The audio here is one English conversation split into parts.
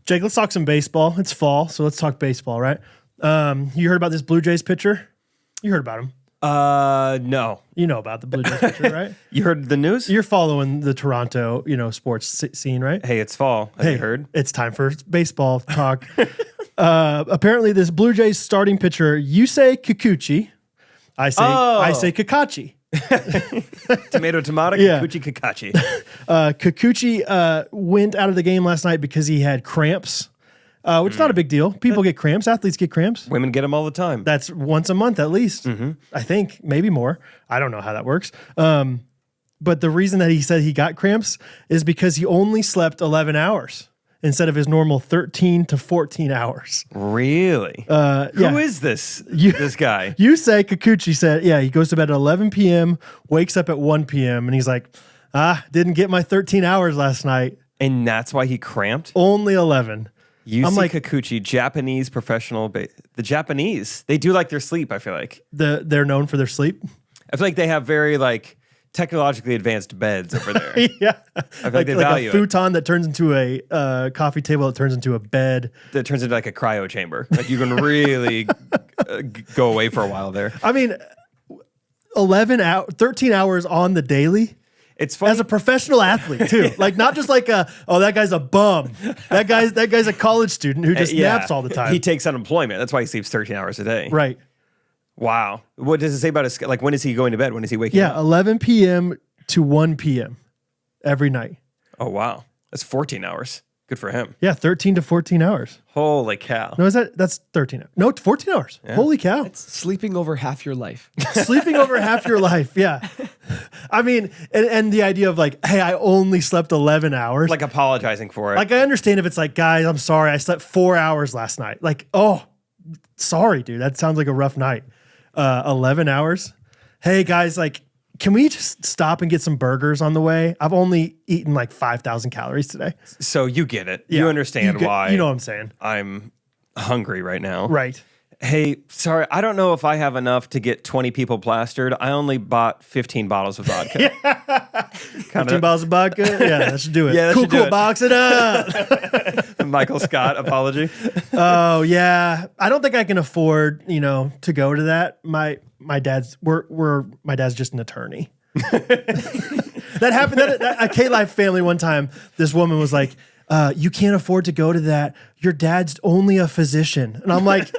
Jake, let's talk some baseball. It's fall, so let's talk baseball, right? You heard about this Blue Jays pitcher? You heard about him. No. You know about the Blue Jays pitcher, right? You heard the news? You're following the Toronto, sports scene, right? Hey, it's fall. Have you heard? It's time for baseball talk. Apparently, this Blue Jays starting pitcher, Yusei Kikuchi, I say Kakachi. Tomato, Yeah. Kikuchi, Kakachi. Kikuchi went out of the game last night because he had cramps, which is not a big deal. People get cramps. Athletes get cramps. Women get them all the time. That's once a month at least. I think, maybe more. I don't know how that works. But the reason that he said he got cramps is because he only slept 11 hours instead of his normal 13 to 14 hours. Really? Who is this guy? Yusei Kikuchi said, he goes to bed at 11 p.m., wakes up at 1 p.m., and he's like, didn't get my 13 hours last night. And that's why he cramped? Only 11. Yusei Kikuchi, Japanese professional. The Japanese, they do like their sleep, I feel like. They're known for their sleep? I feel like they have very technologically advanced beds over there. Yeah. I feel like they value a futon that turns into a coffee table that turns into a bed. That turns into like a cryo chamber. Like you can really go away for a while there. I mean, 13 hours on the daily. It's funny. As a professional athlete too. Not just that guy's a bum. That guy's a college student who just naps all the time. He takes unemployment. That's why he sleeps 13 hours a day. Right. Wow. What does it say about his, when is he going to bed? When is he waking up? 11 p.m. to 1 p.m. every night. Oh, wow. That's 14 hours. Good for him. Yeah, 13 to 14 hours. Holy cow. No, that's 13 hours. No, 14 hours. Yeah. Holy cow. It's sleeping over half your life. Sleeping over half your life, yeah. I mean, and the idea of hey, I only slept 11 hours. Apologizing for it. I understand if it's guys, I'm sorry, I slept 4 hours last night. Oh, sorry, dude. That sounds like a rough night. 11 hours. Hey, guys, can we just stop and get some burgers on the way? I've only eaten 5,000 calories today. So you get it. Yeah, you understand why. You know what I'm saying. I'm hungry right now. Right. Hey, sorry, I don't know if I have enough to get 20 people plastered. I only bought 15 bottles of vodka. 15 bottles of vodka? Yeah, that should do it. Yeah, cool, box it up. Michael Scott apology. Oh, yeah. I don't think I can afford, to go to that. My dad's just an attorney. That happened at a K-Life family one time. This woman was like, you can't afford to go to that. Your dad's only a physician. And I'm like,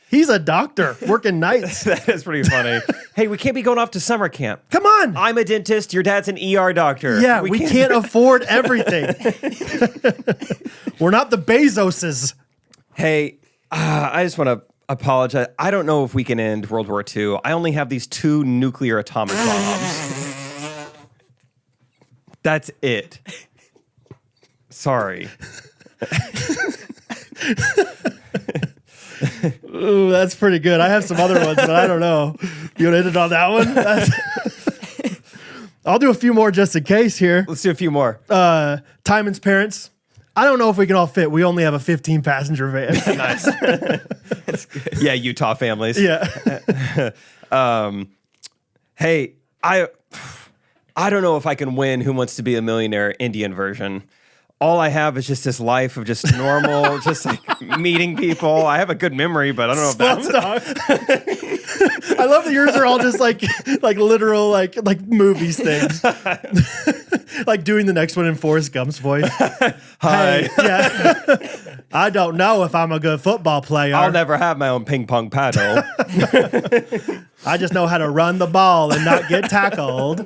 he's a doctor working nights. That is pretty funny. Hey, we can't be going off to summer camp. Come on. I'm a dentist. Your dad's an ER doctor. Yeah, we can't afford everything. We're not the Bezoses. Hey, I just want to apologize. I don't know if we can end World War II. I only have these 2 nuclear atomic bombs. That's it. Sorry. Ooh, that's pretty good. I have some other ones, but I don't know. You want to end it on that one? I'll do a few more just in case here. Let's do a few more. Timon's parents. I don't know if we can all fit. We only have a 15-passenger van. Nice. That's good. Yeah, Utah families. Yeah. Hey, I don't know if I can win Who Wants to Be a Millionaire Indian version. All I have is just this life of just normal, just meeting people. I have a good memory, but I don't know if that's... I love that yours are all just like literal movies things. Doing the next one in Forrest Gump's voice. Hi. Hey, yeah. I don't know if I'm a good football player. I'll never have my own ping pong paddle. I just know how to run the ball and not get tackled.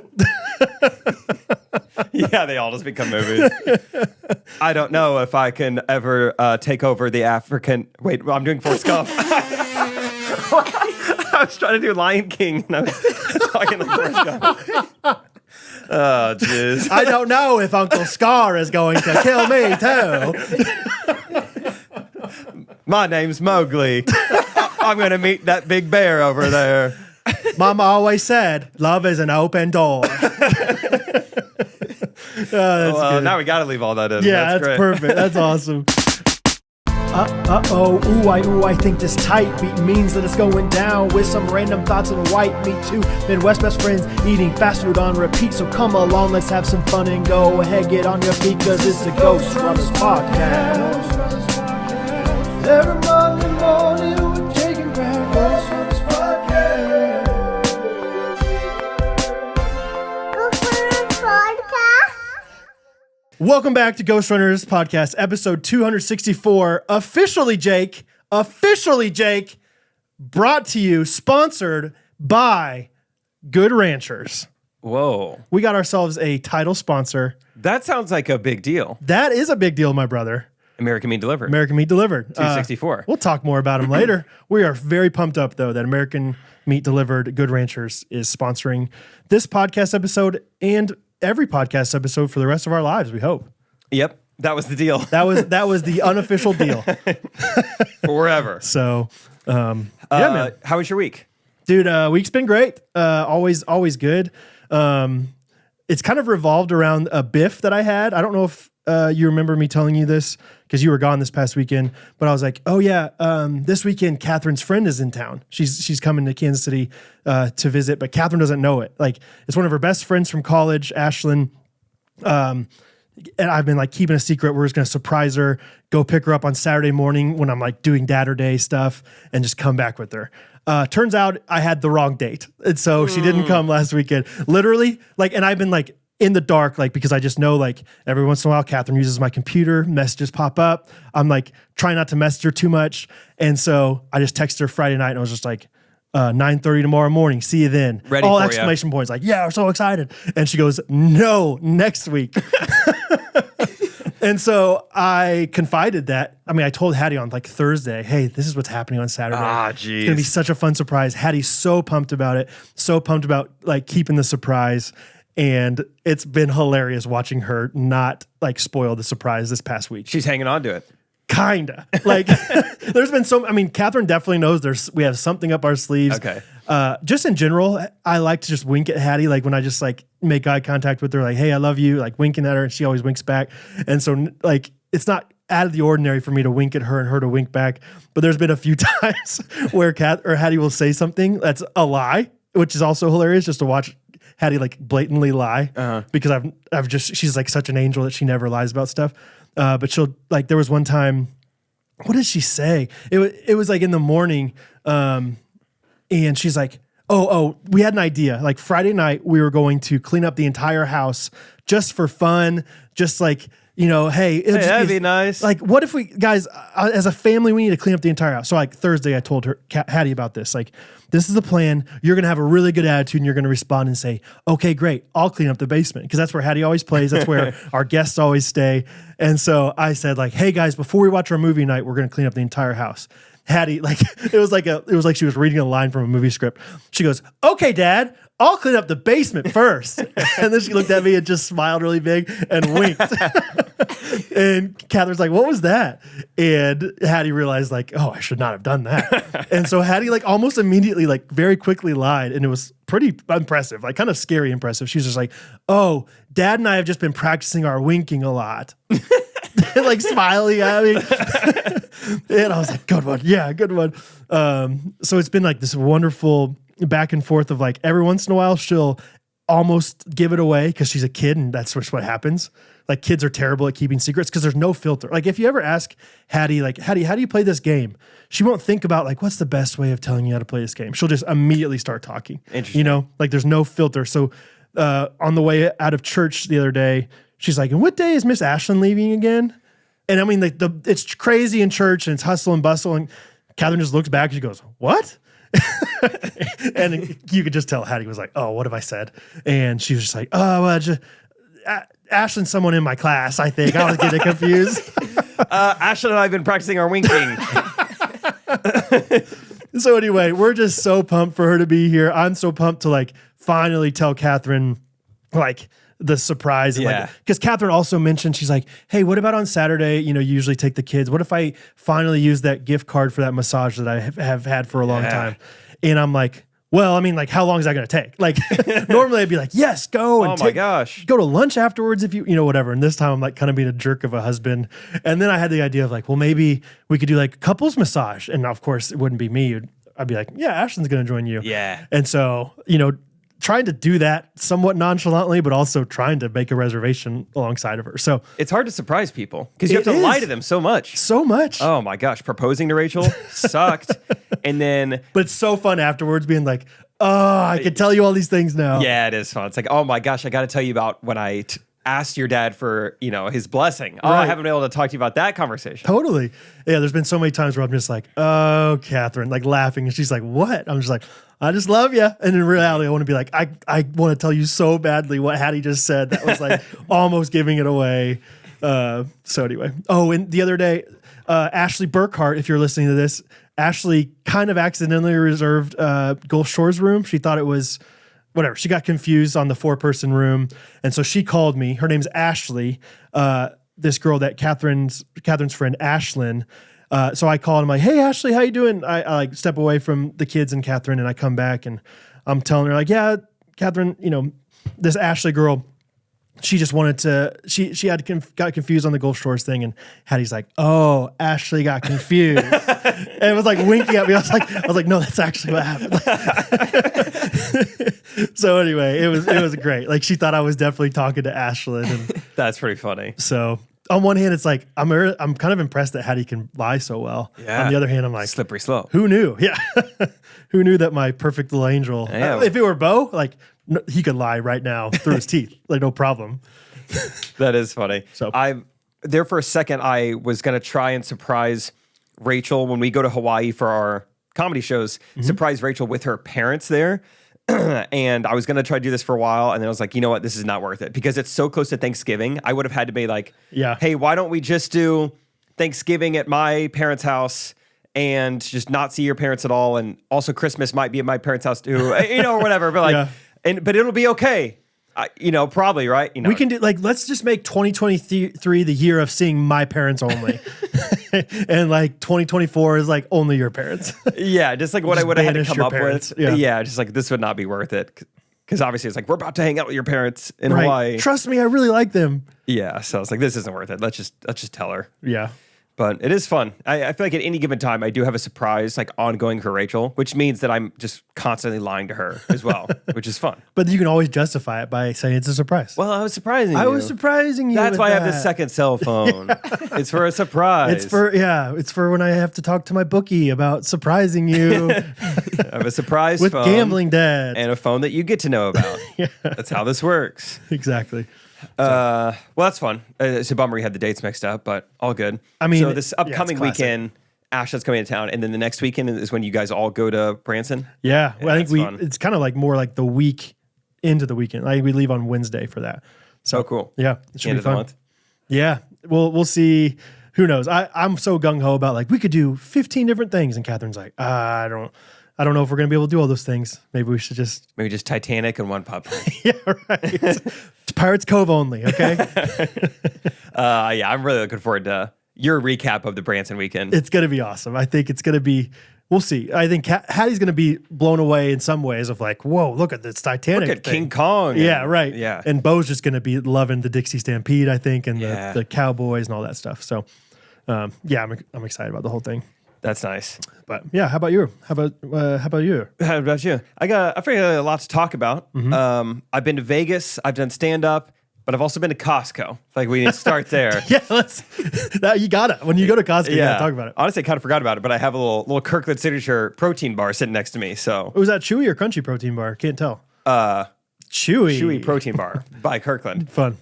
Yeah, they all just become movies. I don't know if I can ever take over the African... Wait, I'm doing Forrest Gump. I was trying to do Lion King, and I was talking like Forrest Gump. Oh, jeez. I don't know if Uncle Scar is going to kill me, too. My name's Mowgli. I'm going to meet that big bear over there. Mama always said, love is an open door. Now we got to leave all that in. Yeah, that's perfect. That's awesome. Ooh, I think this tight beat means that it's going down with some random thoughts and white meat too. Midwest best friends eating fast food on repeat. So come along, let's have some fun and go ahead, get on your feet, cause it's the Ghostrunners podcast. Welcome back to Ghostrunners podcast, episode 264. Officially, Jake, brought to you, sponsored by Good Ranchers. Whoa. We got ourselves a title sponsor. That sounds like a big deal. That is a big deal, my brother. American Meat Delivered. 264. We'll talk more about them later. We are very pumped up, though, that American Meat Delivered Good Ranchers is sponsoring this podcast episode and every podcast episode for the rest of our lives, we hope. Yep. That was the deal. That was the unofficial deal. Forever. So, yeah, man. How was your week? Dude, week's been great. Always good. It's kind of revolved around a biff that I had. I don't know if you remember me telling you this because you were gone this past weekend, but I was like, oh yeah, this weekend Catherine's friend is in town. She's coming to Kansas City to visit, but Catherine doesn't know it. Like, it's one of her best friends from college, Ashlyn. And I've been like keeping a secret. We're just going to surprise her, go pick her up on Saturday morning when I'm like doing Dadder Day stuff and just come back with her. Turns out I had the wrong date. And so she didn't come last weekend. Literally, like, and I've been like in the dark, like, because I just know like every once in a while Catherine uses my computer, messages pop up. I'm like trying not to message her too much. And so I just texted her Friday night and I was just like, 9:30 tomorrow morning. See you then. Ready all for exclamation points. Like, yeah, we're so excited. And she goes, no, next week. And so I confided that. I mean, I told Hattie on like Thursday, hey, this is what's happening on Saturday. Geez. It's going to be such a fun surprise. Hattie's so pumped about it. So pumped about like keeping the surprise. And it's been hilarious watching her not like spoil the surprise this past week. She's hanging on to it. Kinda. Like there's been Catherine definitely knows we have something up our sleeves. Okay. Just in general, I like to just wink at Hattie. Like when I just like make eye contact with her, like, hey, I love you, like winking at her, and she always winks back. And so like, it's not out of the ordinary for me to wink at her and her to wink back. But there's been a few times where Hattie will say something that's a lie, which is also hilarious just to watch Hattie like blatantly lie because she's like such an angel that she never lies about stuff. But she'll like, there was one time, what did she say? It was like in the morning. And she's like, oh, we had an idea. Like Friday night, we were going to clean up the entire house just for fun. Just like, you know, hey, that'd be nice. Like, what if we, guys, as a family, we need to clean up the entire house. So like Thursday, I told her, Hattie, about this. Like, this is the plan. You're going to have a really good attitude and you're going to respond and say, okay, great. I'll clean up the basement. Because that's where Hattie always plays. That's where our guests always stay. And so I said like, hey guys, before we watch our movie night, we're going to clean up the entire house. Hattie, like, it was like she was reading a line from a movie script. She goes, okay, Dad, I'll clean up the basement first. And then she looked at me and just smiled really big and winked. And Catherine's like, what was that? And Hattie realized like, oh, I should not have done that. And so Hattie like almost immediately, like very quickly lied. And it was pretty impressive, like kind of scary impressive. She was just like, oh, Dad and I have just been practicing our winking a lot. Like smiling at me. And I was like, good one. Yeah, good one. So it's been like this wonderful back and forth of like every once in a while she'll almost give it away because she's a kid and that's just what happens. Like kids are terrible at keeping secrets because there's no filter. Like if you ever ask Hattie, like, Hattie, how do you play this game? She won't think about like, what's the best way of telling you how to play this game? She'll just immediately start talking. Interesting. You know, like there's no filter. So on the way out of church the other day, she's like, and what day is Miss Ashlyn leaving again? And I mean, like it's crazy in church and it's hustle and bustle. And Catherine just looks back and she goes, what? And you could just tell Hattie was like, oh, what have I said? And she was just like, oh, well, Ashlyn's someone in my class, I think. I was getting confused. Ashlyn and I have been practicing our winking. So anyway, we're just so pumped for her to be here. I'm so pumped to like finally tell Catherine like the surprise. And yeah. Because Catherine also mentioned, she's like, hey, what about on Saturday? You know, you usually take the kids. What if I finally use that gift card for that massage that I have had for a long time? And I'm like, well, I mean, like, how long is that going to take? Like, normally I'd be like, yes, go. And my gosh. Go to lunch afterwards if you know, whatever. And this time I'm like kind of being a jerk of a husband. And then I had the idea of like, well, maybe we could do like couples massage. And of course it wouldn't be me. I'd be like, yeah, Ashlyn's going to join you. Yeah. And so, you know, trying to do that somewhat nonchalantly, but also trying to make a reservation alongside of her. So it's hard to surprise people because you have to lie to them so much. So much. Oh my gosh. Proposing to Rachel sucked. And then. But it's so fun afterwards being like, oh, I can tell you all these things now. Yeah, it is fun. It's like, oh my gosh, I got to tell you about when I asked your dad for, his blessing. Oh, Right. I haven't been able to talk to you about that conversation. Totally. Yeah, there's been so many times where I'm just like, oh, Catherine, like laughing. And she's like, what? I'm just like, I just love you. And in reality, I want to be like, I want to tell you so badly what Hattie just said. That was like almost giving it away. So anyway. Oh, and the other day, Ashley Burkhart, if you're listening to this, Ashley kind of accidentally reserved Gulf Shores room. She thought it was whatever. She got confused on the 4-person room. And so she called me. Her name's Ashley. This girl that Catherine's friend, Ashlyn. So I called him like, hey, Ashley, how you doing? I like step away from the kids and Catherine, and I come back and I'm telling her like, yeah, Catherine, this Ashley girl, she just wanted to, she got confused on the Gulf Shores thing. And Hattie's like, oh, Ashley got confused. And it was like winking at me. I was like, no, that's actually what happened. So anyway, it was great. Like she thought I was definitely talking to Ashlyn. And That's pretty funny. so on one hand, it's like, I'm kind of impressed that Hattie can lie so well. Yeah. On the other hand, I'm like, Slippery slope. who knew? Yeah. Who knew that my perfect little angel, Yeah. if it were Bo, like he could lie right now through his teeth. Like no problem. That is funny. So- There for a second, I was going to try and surprise Rachel when we go to Hawaii for our comedy shows, surprise Rachel with her parents there. And I was going to try to do this for a while. And then I was like, you know what? This is not worth it because it's so close to Thanksgiving. I would have had to be like, Yeah. hey, why don't we just do Thanksgiving at my parents' house and just not see your parents at all? And also Christmas might be at my parents' house too, or whatever. But like, Yeah. but it'll be okay. Probably, right? We can do like, let's just make 2023 the year of seeing my parents only. And like 2024 is like only your parents. Yeah, just like what I would have had to banish come your up parents. with. Yeah. Just like this would not be worth it. Because obviously it's like, we're about to hang out with your parents in Right. Hawaii. Trust me, I really like them. Yeah, so I was like, this isn't worth it. Let's just tell her. Yeah. But it is fun. I feel like at any given time, I do have a surprise, like ongoing for Rachel, which means that I'm just constantly lying to her as well, which is fun. But you can always justify it by saying it's a surprise. Well, I was surprising you. I was surprising you. That's with why I have the that. second cell phone. It's for a surprise. It's for when I have to talk to my bookie about surprising you I have a surprise with phone gambling dad. and a phone that you get to know about. That's how this works. Exactly. Well, that's fun. It's a bummer we had the dates mixed up, but all good. I mean, so this upcoming it's classic. weekend, Ashley's coming to town, and then the next weekend is when you guys all go to Branson. Yeah. Well, I think that's fun. it's kind of like more like the week into the weekend. Like we leave on Wednesday for that. So cool. Yeah. It should End be of the fun. month. Yeah. We'll see. Who knows? I'm so gung-ho about like we could do 15 different things. And Catherine's like, I don't know if we're gonna be able to do all those things. Maybe we should just Maybe just Titanic and one pup. yeah, right. It's Pirates Cove only, okay? Yeah, I'm really looking forward to your recap of the Branson weekend. It's gonna be awesome. I think it's gonna be. We'll see. I think Hattie's gonna be blown away in some ways of like, whoa, look at this Titanic. Look at thing. King Kong. Yeah, right. Yeah. And Bo's just gonna be loving the Dixie Stampede, I think, and Yeah. the Cowboys and all that stuff. So, yeah, I'm excited about the whole thing. That's nice. But yeah, how about you? How about you? How about you? I figured a lot to talk about. Mm-hmm. I've been to Vegas. I've done stand up, but I've also been to Costco. Like we need to start there. Yeah, you gotta. When you go to Costco, you gotta talk about it. Honestly, I kind of forgot about it, but I have a little Kirkland signature protein bar sitting next to me. So Was that chewy or crunchy protein bar? Can't tell. Chewy. chewy protein bar by Kirkland. Fun.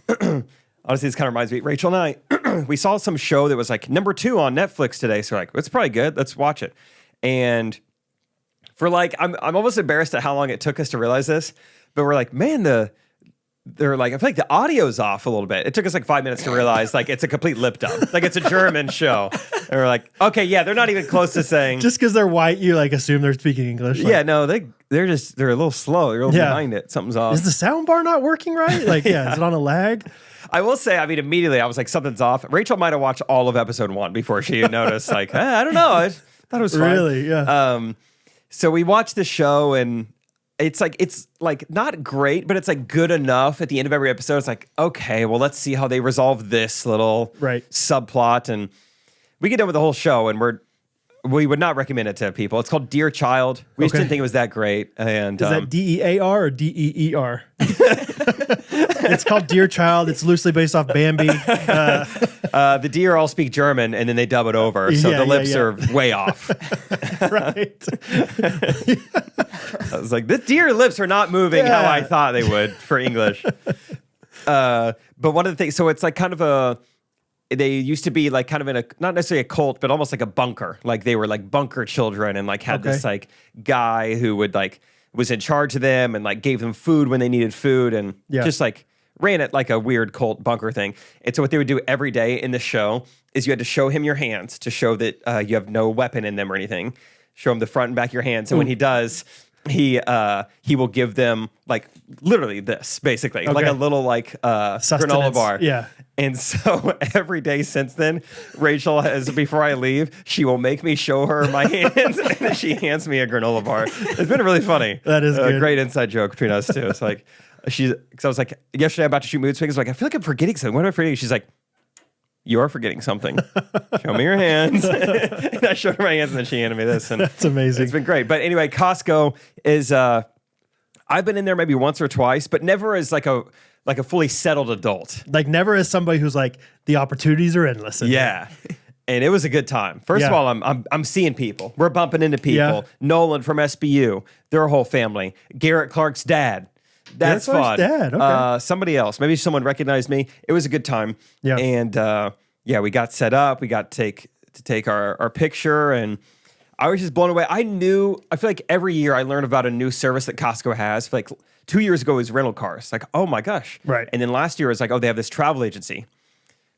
Honestly, this kind of reminds me. Rachel and I, we saw some show that was like #2 on Netflix today. So we're like, it's probably good. Let's watch it. And for like, I'm almost embarrassed at how long it took us to realize this. But we're like, man, they're like, I feel like the audio's off a little bit. It took us like 5 minutes to realize like it's a complete lip dub. Like it's a German show. And we're like, okay, yeah, they're not even close to saying. Just because they're white, you like assume they're speaking English. Like, Yeah, no, they're a little slow. They're a little behind it. Something's off. Is the sound bar not working right? Like, yeah, is it on a lag? I will say, I mean, immediately I was like, something's off. Rachel might have watched all of episode 1 before she noticed. Like, I don't know. I thought it was fine. Really? Yeah. So we watched the show, and it's like not great, but it's like good enough. At the end of every episode, it's like, okay, well, let's see how they resolve this little subplot. And we get done with the whole show, and we would not recommend it to people. It's called Dear Child. We just didn't think it was that great. And Is that DEAR or DEER? It's called Dear Child. It's loosely based off Bambi. the deer all speak German, and then they dub it over, so the lips are way off. Right. I was like, the deer lips are not moving how I thought they would for English. But one of the things, so it's like kind of they used to be like kind of in a, not necessarily a cult, but almost like a bunker. Like they were like bunker children and like had this like guy who would like, was in charge of them and like gave them food when they needed food and just like ran it like a weird cult bunker thing. And so what they would do every day in the show is you had to show him your hands to show that you have no weapon in them or anything. Show him the front and back of your hands. And when he does, he will give them like literally this, basically, like a little like granola bar. Yeah. And so every day since then, Rachel has, before I leave, she will make me show her my hands and then she hands me a granola bar. It's been really funny. That is a good. great inside joke between us two. It's like, because I was like, yesterday I'm about to shoot mood swings. I was like, I feel like I'm forgetting something. What am I forgetting? She's like, you are forgetting something. Show me your hands. And I showed her my hands and then she handed me this. And that's amazing. It's been great. But anyway, Costco is, I've been in there maybe once or twice, but never as like a fully settled adult. Like never as somebody who's like, the opportunities are endless. Yeah. And it was a good time. First of all, I'm seeing people. We're bumping into people. Yeah. Nolan from SBU, their whole family. Garrett Clark's dad. That's fun. Dad. Okay. Somebody else. Maybe someone recognized me. It was a good time. Yeah. And we got set up. We got to take our picture, and I was just blown away. I feel like every year I learn about a new service that Costco has. Like 2 years ago it was rental cars. Like, oh my gosh. Right. And then last year it was like, oh, they have this travel agency.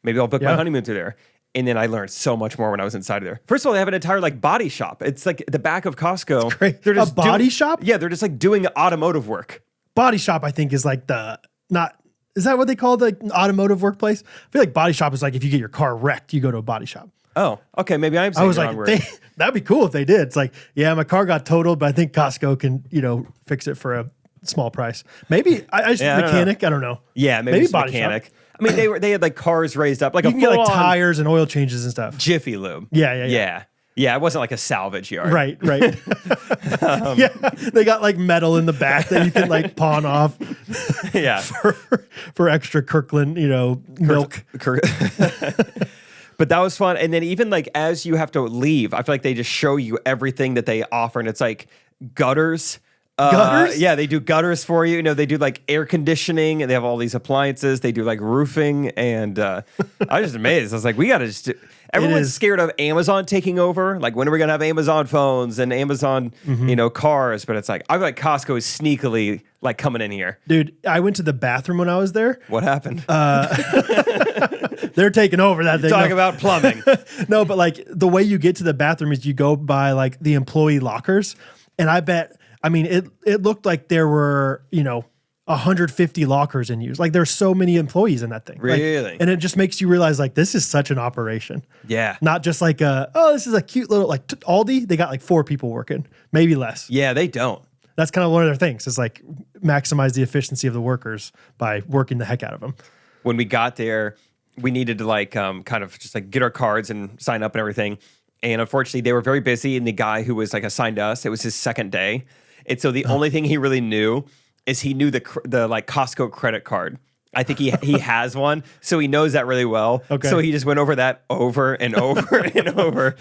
Maybe I'll book my honeymoon through there. And then I learned so much more when I was inside of there. First of all, they have an entire like body shop. It's like the back of Costco. That's great. They're just a body shop? Yeah, they're just like doing automotive work. Body shop, I think, is like is that what they call the automotive workplace? I feel like body shop is like if you get your car wrecked, you go to a body shop. Oh, okay. Maybe I'm saying I was the like, wrong word. that'd be cool if they did. It's like, yeah, my car got totaled, but I think Costco can, fix it for a small price. Maybe I mechanic. I don't know. Yeah, maybe it's body mechanic. shop. I mean, they had like cars raised up, like You a can get like full-on tires and oil changes and stuff. Jiffy Lube. Yeah. Yeah, it wasn't like a salvage yard. Right. Yeah, they got like metal in the back that you can like pawn off. Yeah, for extra Kirkland, milk. But that was fun. And then even like as you have to leave, I feel like they just show you everything that they offer, and it's like gutters. Gutters? Yeah, they do gutters for you. They do like air conditioning, and they have all these appliances. They do like roofing, and I was just amazed. I was like, we got to just. Everyone's scared of Amazon taking over. Like, when are we gonna have Amazon phones and Amazon, cars? But it's like I feel like Costco is sneakily like coming in here. Dude, I went to the bathroom when I was there. What happened? They're taking over that thing. Talking about plumbing. No, but like the way you get to the bathroom is you go by like the employee lockers, and it looked like there were 150 lockers in use. Like there's so many employees in that thing. Really? And it just makes you realize like this is such an operation. Yeah. Not just like this is a cute little like Aldi. They got like 4 people working, maybe less. Yeah, they don't. That's kind of one of their things. Is like maximize the efficiency of the workers by working the heck out of them. When we got there, we needed to like kind of just like get our cards and sign up and everything. And unfortunately, they were very busy. And the guy who was like assigned to us, it was his second day. And so the only thing he really knew is he knew the like Costco credit card. I think he has one, so he knows that really well. Okay. So he just went over that over and over and over.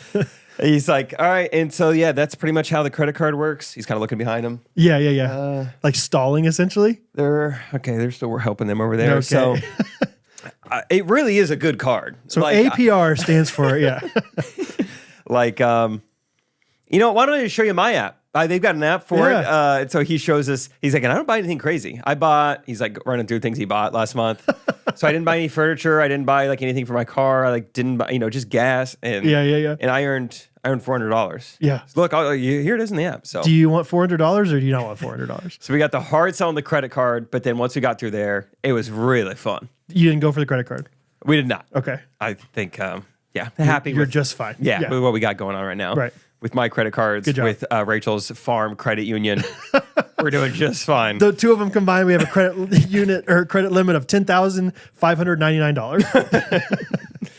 He's like, all right, and so yeah, that's pretty much how the credit card works. He's kind of looking behind him. Yeah. Like stalling essentially. They're still we're helping them over there. Okay. So it really is a good card. So like, APR stands for like why don't I just show you my app? They've got an app for it. And so he shows us, he's like, and I don't buy anything crazy. He's like running through things he bought last month. So I didn't buy any furniture. I didn't buy like anything for my car. I like didn't buy, just gas. And And I earned $400. Yeah. So look, here it is in the app. So do you want $400 or do you not want $400? So we got the hard sell on the credit card, but then once we got through there, it was really fun. You didn't go for the credit card? We did not. Okay. I think, happy. You're just fine. Yeah, with what we got going on right now. Right. With my credit cards, with Rachel's farm credit union, we're doing just fine. The two of them combined, we have a credit unit or credit limit of $10,599.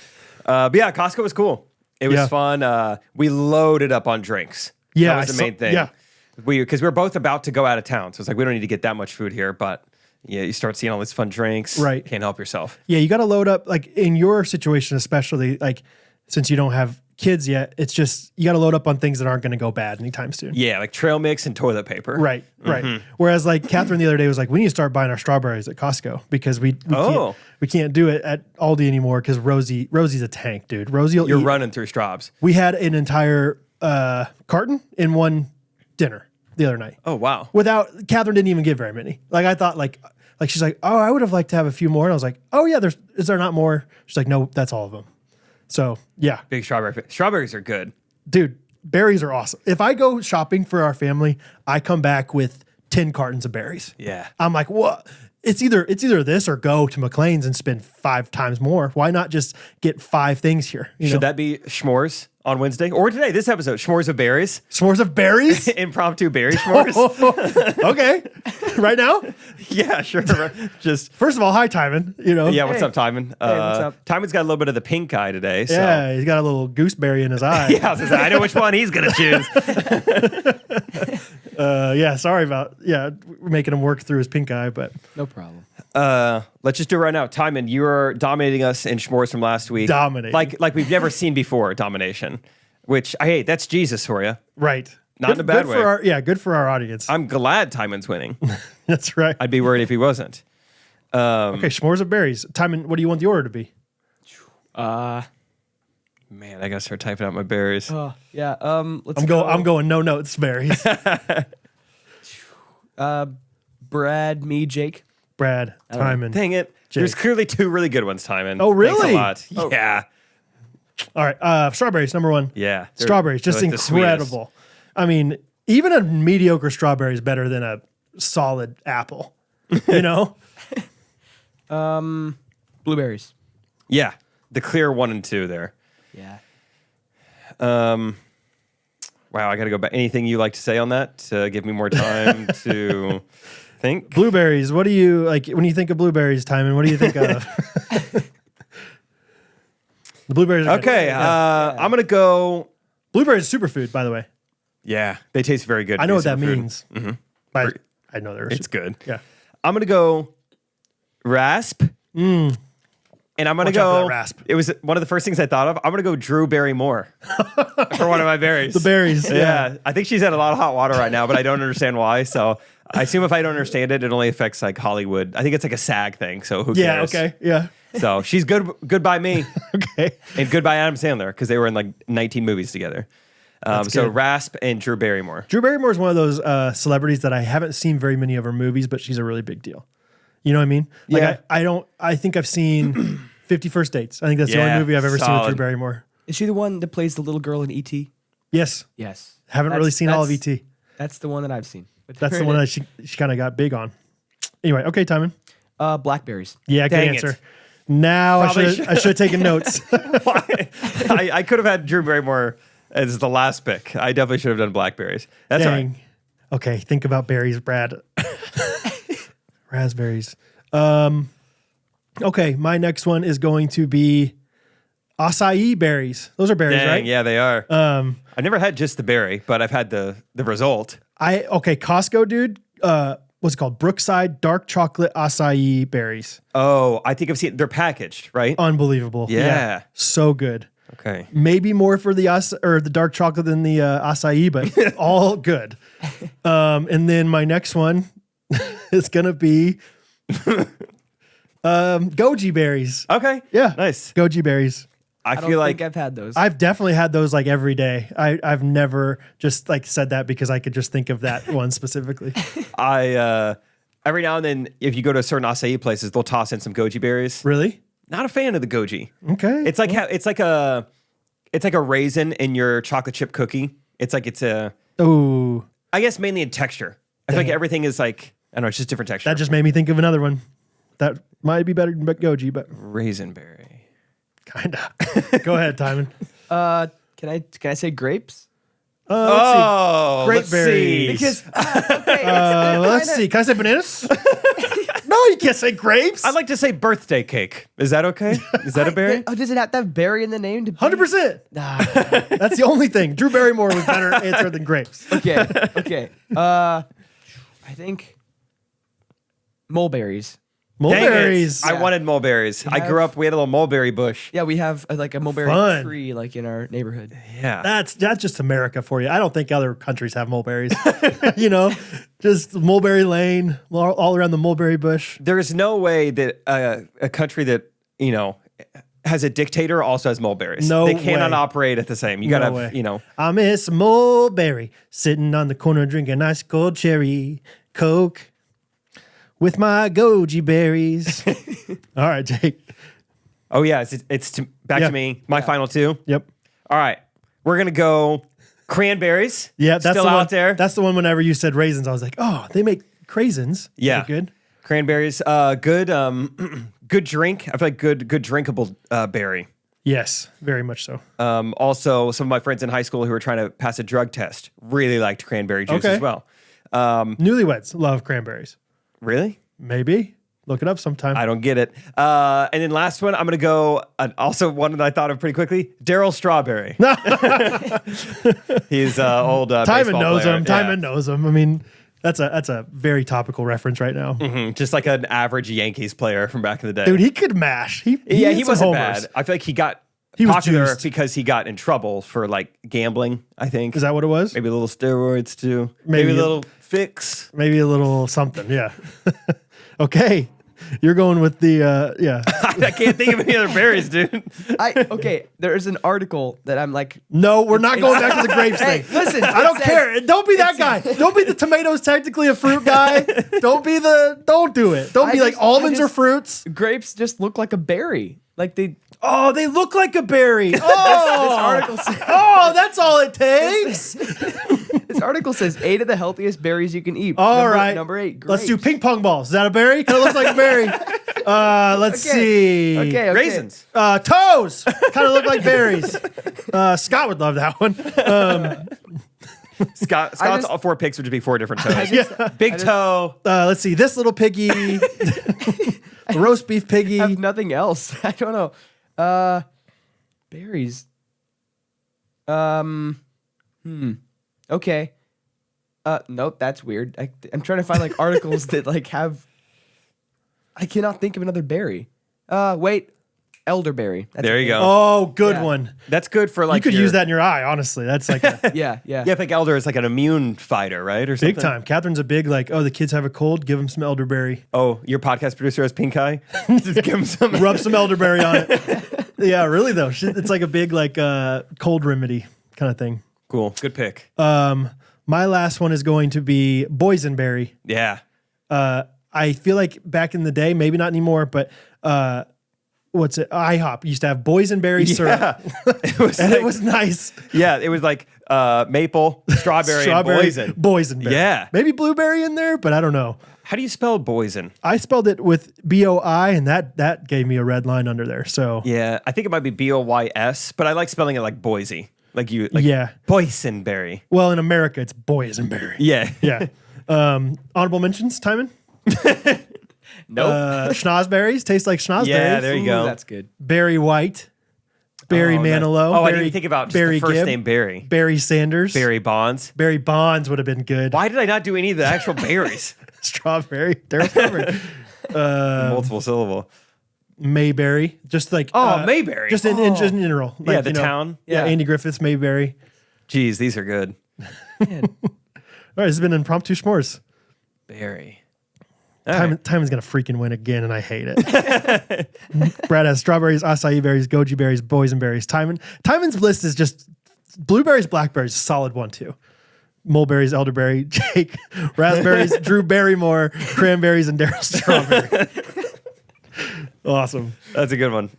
But yeah, Costco was cool. It was fun. We loaded up on drinks. Yeah, that was the main thing. Yeah, because we were both about to go out of town, so it's like we don't need to get that much food here. But yeah, you start seeing all these fun drinks. Right, can't help yourself. Yeah, you got to load up. Like in your situation, especially like since you don't have kids yet. It's just you got to load up on things that aren't going to go bad anytime soon. Yeah, like trail mix and toilet paper. Right. Whereas like Catherine the other day was like, we need to start buying our strawberries at Costco because we can't do it at Aldi anymore because Rosie's a tank, dude. You're running through straws. We had an entire carton in one dinner the other night. Oh wow! Without Catherine didn't even get very many. Like I thought, like she's like, oh, I would have liked to have a few more, and I was like, oh yeah, is there not more? She's like, no, that's all of them. So yeah, big strawberries are good, dude. Berries are awesome. If I go shopping for our family, I come back with 10 cartons of berries. Yeah, I'm like, what? It's either this or go to McLean's and spend 5 times more. Why not just get 5 things here? Should that be s'mores on Wednesday or today? This episode, s'mores of berries. S'mores of berries? Impromptu berry s'mores. Okay. Right now? Yeah, sure. Just first of all, hi Timon. Yeah, what's up, Timon? Hey, what's up? Timon's got a little bit of the pink eye today. So. Yeah, he's got a little gooseberry in his eye. Yeah, I know which one he's gonna choose. Yeah, sorry about we're making him work through his pink eye, but no problem. Let's just do it right now. Timon, you are dominating us in s'mores from last week. Dominating. Like we've never seen before, domination. Which I hate. That's Jesus for you. Right. Not in a bad way. Good for our audience. I'm glad Timon's winning. That's right. I'd be worried if he wasn't. Okay, s'mores of berries. Timon, what do you want the order to be? Man, I gotta start typing out my berries. Yeah. I'm going no notes berries. Brad, me, Jake. Brad, Timon. Dang it. Jake. There's clearly 2 really good ones, Timon. Oh, really? Thanks a lot. Yeah. All right. Strawberries, number 1. Yeah. Strawberries, just like incredible. I mean, even a mediocre strawberry is better than a solid apple. Blueberries. Yeah. The clear 1 and 2 there. Yeah. Um, Wow, I got to go back. Anything you like to say on that to give me more time to think? Blueberries. What do you like when you think of blueberries, Timon? What do you think of? The blueberries are okay. good. I'm going to go. Blueberries are superfood, by the way. Yeah, they taste very good. I know what that superfood. means. Mm-hmm. But I know they're It's good. Yeah. I'm going to go rasp. And I'm going to go. Rasp. It was one of the first things I thought of. I'm going to go Drew Barrymore for one of my berries. The berries. Yeah. I think she's had a lot of hot water right now, but I don't understand why. So I assume if I don't understand it, it only affects like Hollywood. I think it's like a SAG thing. So who cares? Yeah. Okay. Yeah. So she's good. Good by me. Okay. And goodbye Adam Sandler because they were in like 19 movies together. So good. Rasp and Drew Barrymore. Drew Barrymore is one of those celebrities that I haven't seen very many of her movies, but she's a really big deal. You know what I mean? Like Yeah. I think I've seen 50 First Dates. I think that's the only movie I've ever seen with Drew Barrymore. Is she the one that plays the little girl in E.T.? Yes. Yes. Haven't really seen all of E.T. That's the one that I've seen. That's the one that she kind of got big on. Anyway, okay, Timon. Blackberries. Yeah, good Dang answer. it. Now I should have taken notes. I could have had Drew Barrymore as the last pick. I definitely should have done blackberries. That's all right. Dang. Okay, think about berries, Brad. Raspberries. Okay, my next one is going to be acai berries. Those are berries, Dang, right? yeah, they are. I've never had just the berry, but I've had the result. Costco, dude. What's it called? Brookside dark chocolate acai berries. Oh, I think I've seen. They're packaged, right? Unbelievable. Yeah. So good. Okay. Maybe more for the the dark chocolate than the acai, but all good. And then my next one is gonna be goji berries. Okay. Yeah. Nice. Goji berries. I don't feel like think I've had those. I've definitely had those like every day. I've never just like said that because I could just think of that one specifically. I every now and then, if you go to certain acai places, they'll toss in some goji berries. Really? Not a fan of the goji. Okay. It's like a raisin in your chocolate chip cookie. It's a. Oh, I guess mainly in texture. I feel like everything is like I don't know, it's just different texture. that just made me think of another one. That might be better than goji, but raisin berry. kinda. Go ahead, Timon. Can I say grapes? Let's see. Grape berry. Because Let's see. Can I say bananas? No, you can't say grapes. I'd like to say birthday cake. Is that okay? Is that a berry? Oh, does it have to have berry in the name? 100%. Nah. That's the only thing. Drew Barrymore was better answer than grapes. Okay. I think mulberries. Mulberries. I wanted mulberries. I grew up. We had a little mulberry bush. Yeah, we have like a mulberry Fun. tree like in our neighborhood. Yeah. That's just America for you. I don't think other countries have mulberries. Just mulberry lane all around the mulberry bush. There is no way that a country that has a dictator also has mulberries. No they cannot way. operate at the same. You No gotta way. have, I miss mulberry sitting on the corner drinking ice cold cherry Coke with my goji berries. All right, Jake. Oh yeah, it's back Yeah. to me. My final two. Yep. All right, we're gonna go cranberries. Yeah, that's still the one, out there. That's the one. Whenever you said raisins, I was like, oh, they make craisins. Yeah. They're good. Cranberries. Good. Good drink. I feel like good drinkable berry. Yes, very much so. Also, some of my friends in high school who were trying to pass a drug test really liked cranberry juice Okay. as well. Newlyweds love cranberries. Really? Maybe look it up sometime. I don't get it. And then last one, I'm going to go, also one that I thought of pretty quickly, Daryl Strawberry. He's old Timon baseball knows player. him. Timon knows him. I mean, that's a very topical reference right now. Just like an average Yankees player from back in the day. Dude, he could mash. He hit he some wasn't homers. bad. I feel like he got He was popular juiced. because he got in trouble for like gambling, I think. Is that what it was? Maybe a little steroids too. Maybe Maybe a a- little fix. Maybe a little something. Yeah. Okay. You're going with the yeah. I can't think of any other berries, dude. Okay, there's an article that I'm like, No, we're not going back to the grapes hey, thing. listen, I don't it says- care. Don't be that guy. Don't be the tomato's technically a fruit guy. Don't do it. Don't I be like just- almonds I are just- fruits. grapes just look like a berry. Like they. Oh, they look like a berry. This Oh, article says. oh, that's all it takes. This article says 8 of the healthiest berries you can eat. All right. Number 8. Let's do grapes. ping pong balls. Is that a berry? Kind of looks like a berry. Let's see. Okay. Raisins. Toes kind of look like berries. Scott would love that one. Scott's just- all 4 picks would be 4 different toes. Big toe. Let's see. This little piggy, the roast beef piggy. I have nothing else. I don't know. Berries. Okay. Nope, that's weird. I'm trying to find like articles that like have. I cannot think of another berry. Wait, elderberry. That's There a you berry. go. Oh, good Yeah. one. That's good for like You could your- use that in your eye. Honestly, that's like a Yeah. Yeah, I think elder is like an immune fighter, right? Or something. big time. Catherine's a big like. Oh, the kids have a cold. Give them some elderberry. Oh, your podcast producer has pink eye. Just give him some. Rub some elderberry on it. Yeah, really though. It's like a big like cold remedy kind of thing. Cool. Good pick. My last one is going to be boysenberry. Yeah. I feel like back in the day, maybe not anymore, but what's it? IHOP used to have boysenberry syrup, It was and like- it was nice. Yeah, it was like maple, strawberry, and boysen. boysenberry. Yeah. maybe blueberry in there, but I don't know. How do you spell boysen? I spelled it with B-O-I, and that gave me a red line under there. So Yeah, I think it might be B-O-Y-S, but I like spelling it like Boise. Like Yeah. boysenberry. well, in America, it's boysenberry. Yeah. Yeah. Honorable mentions, Timon? Nope. Schnozberries taste like schnozberries. Yeah, there you Ooh, go. that's good. Barry White, Barry Manilow. Oh, I Barry, didn't think about just Barry the first Gibb, name Barry. Barry Sanders. Barry Bonds. Barry Bonds would have been good. Why did I not do any of the actual berries? Strawberry. Daryl Strawberry. Multiple syllable. Mayberry. Just like Mayberry. Just in general. Yeah, Like, the town. Yeah, Andy Griffith's Mayberry. Geez, these are good. Man. All right, this has been Impromptu S'mores. Berry. Timon's gonna freaking win again, and I hate it. Brad has strawberries, acai berries, goji berries, boysenberries. Timon's list is just blueberries, blackberries, solid one too. Mulberries, elderberry, Jake, raspberries, Drew Barrymore, cranberries, and Daryl Strawberry. Awesome. That's a good one.